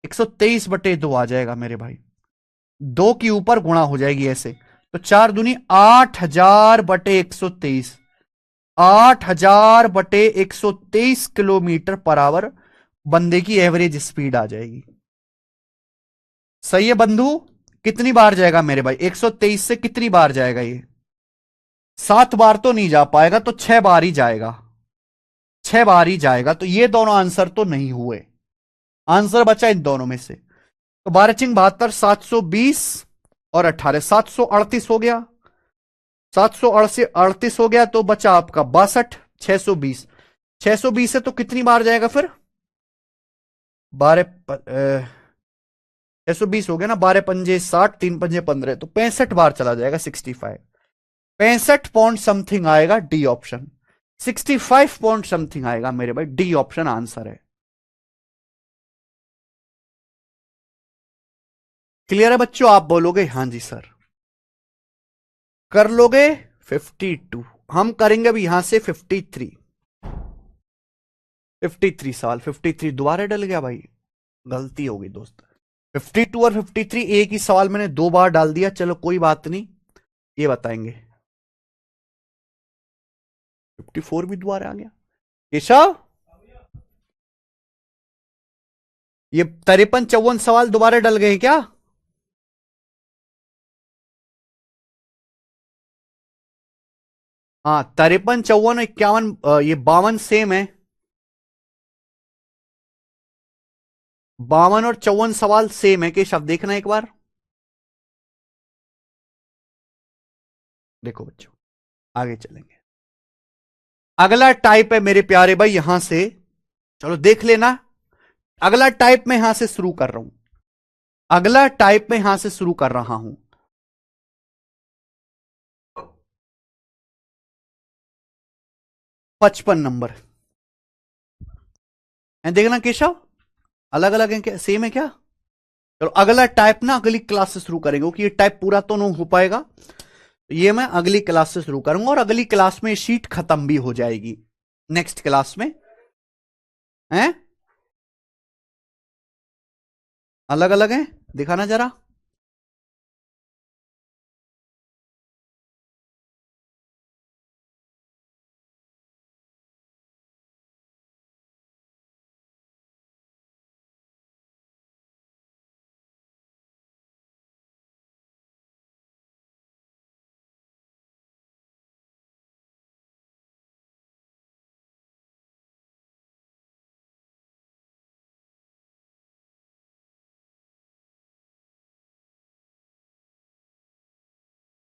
A: 123/2 आ जाएगा मेरे भाई। 2 के ऊपर गुणा हो जाएगी ऐसे, तो 4 दूनी 8000/123, 8000/123 किलोमीटर पर आवर बंदे की एवरेज स्पीड आ जाएगी। सही है बंधु? कितनी बार जाएगा मेरे भाई? 123 से कितनी बार जाएगा ये? 7 बार तो नहीं जा पाएगा, तो 6 बार ही जाएगा, 6 बार ही जाएगा। तो ये दोनों आंसर तो नहीं हुए, आंसर बचा इन दोनों में से। तो 12×72, 720 और 18, 738 हो गया, 738 हो गया, तो बचा आपका 62, 620, 620 है तो कितनी बार जाएगा फिर? 620 हो गया ना, 12×5 = 60, 3×5 = 15, तो 65 बार चला जाएगा, 65, 65 पॉइंट समथिंग आएगा, डी ऑप्शन। 65 पॉइंट समथिंग आएगा मेरे भाई, डी ऑप्शन आंसर है। क्लियर है बच्चों? आप बोलोगे हाँ जी सर, कर लोगे? 52, हम करेंगे अभी यहां से 53, 53 साल, 53 दोबारा डल गया भाई, गलती होगी दोस्त। 52 और 53 एक ही सवाल मैंने 2 बार डाल दिया, चलो कोई बात नहीं, ये बताएंगे। 54 भी दोबारा आ गया केशव। ये 53 54 सवाल दोबारा डल गए क्या? हाँ 53 54 51, ये 52 सेम है, 52 और 54 सवाल सेम है केशव, देखना एक बार। देखो बच्चों, आगे चलेंगे। अगला टाइप है मेरे प्यारे भाई यहां से, चलो देख लेना। अगला टाइप में यहां से शुरू कर रहा हूं, अगला टाइप में यहां से शुरू कर रहा हूं। 55 नंबर है। देखना केशव, अलग अलग है क्या, सेम है क्या? चलो अगला टाइप ना अगली क्लास से शुरू करेंगे, क्योंकि ये टाइप पूरा तो नहीं हो पाएगा। ये मैं अगली क्लास से शुरू करूंगा, और अगली क्लास में शीट खत्म भी हो जाएगी, नेक्स्ट क्लास में हैं। अलग अलग है, दिखाना जरा।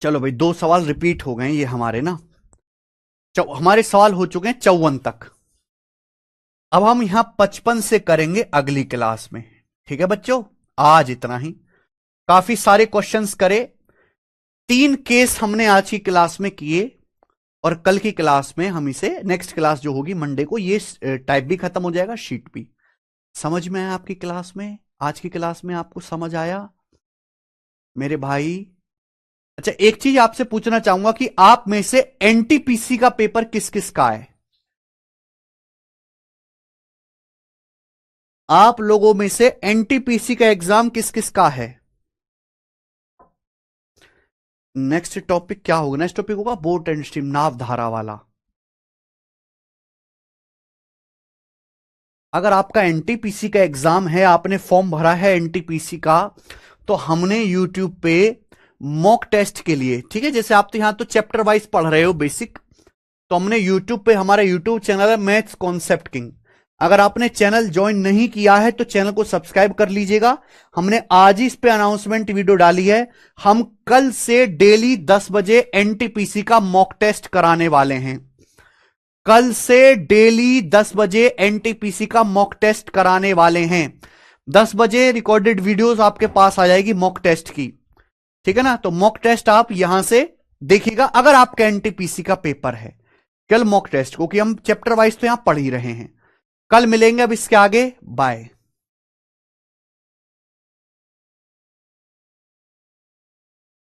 A: चलो भाई, 2 सवाल रिपीट हो गए ये हमारे ना। हमारे सवाल हो चुके हैं 54 तक। अब हम यहां 55 से करेंगे अगली क्लास में। ठीक है बच्चों, आज इतना ही। काफी सारे क्वेश्चंस करे, 3 केस हमने आज की क्लास में किए, और कल की क्लास में हम इसे, नेक्स्ट क्लास जो होगी मंडे को, ये टाइप भी खत्म हो जाएगा, शीट भी। समझ में आया आपकी क्लास में? आज की क्लास में आपको समझ आया मेरे भाई? अच्छा, एक चीज आपसे पूछना चाहूंगा कि आप में से एनटीपीसी का पेपर किस किस का है? आप लोगों में से एनटीपीसी का एग्जाम किस किस का है? नेक्स्ट टॉपिक क्या होगा? नेक्स्ट टॉपिक होगा बोट एंड स्ट्रीम, नाव धारा वाला। अगर आपका एनटीपीसी का एग्जाम है, आपने फॉर्म भरा है एनटीपीसी का, तो हमने यूट्यूब पे मॉक टेस्ट के लिए, ठीक है, जैसे आप तो यहां तो चैप्टर वाइज पढ़ रहे हो बेसिक, तो हमने यूट्यूब पे, हमारा यूट्यूब चैनल है मैथ्स कॉन्सेप्ट किंग। अगर आपने चैनल ज्वाइन नहीं किया है तो चैनल को सब्सक्राइब कर लीजिएगा। हमने आज ही इस पे अनाउंसमेंट वीडियो डाली है। हम कल से डेली 10 बजे एनटीपीसी का मॉक टेस्ट कराने वाले हैं। कल से डेली 10 बजे एनटीपीसी का मॉक टेस्ट कराने वाले हैं। 10 बजे रिकॉर्डेड वीडियोस आपके पास आ जाएगी मॉक टेस्ट की। ठीक है ना? तो मॉक टेस्ट आप यहां से देखिएगा अगर आपका एनटीपीसी का पेपर है। कल मॉक टेस्ट, क्योंकि हम चैप्टर वाइज तो यहां पढ़ ही रहे हैं। कल मिलेंगे, अब इसके आगे बाय।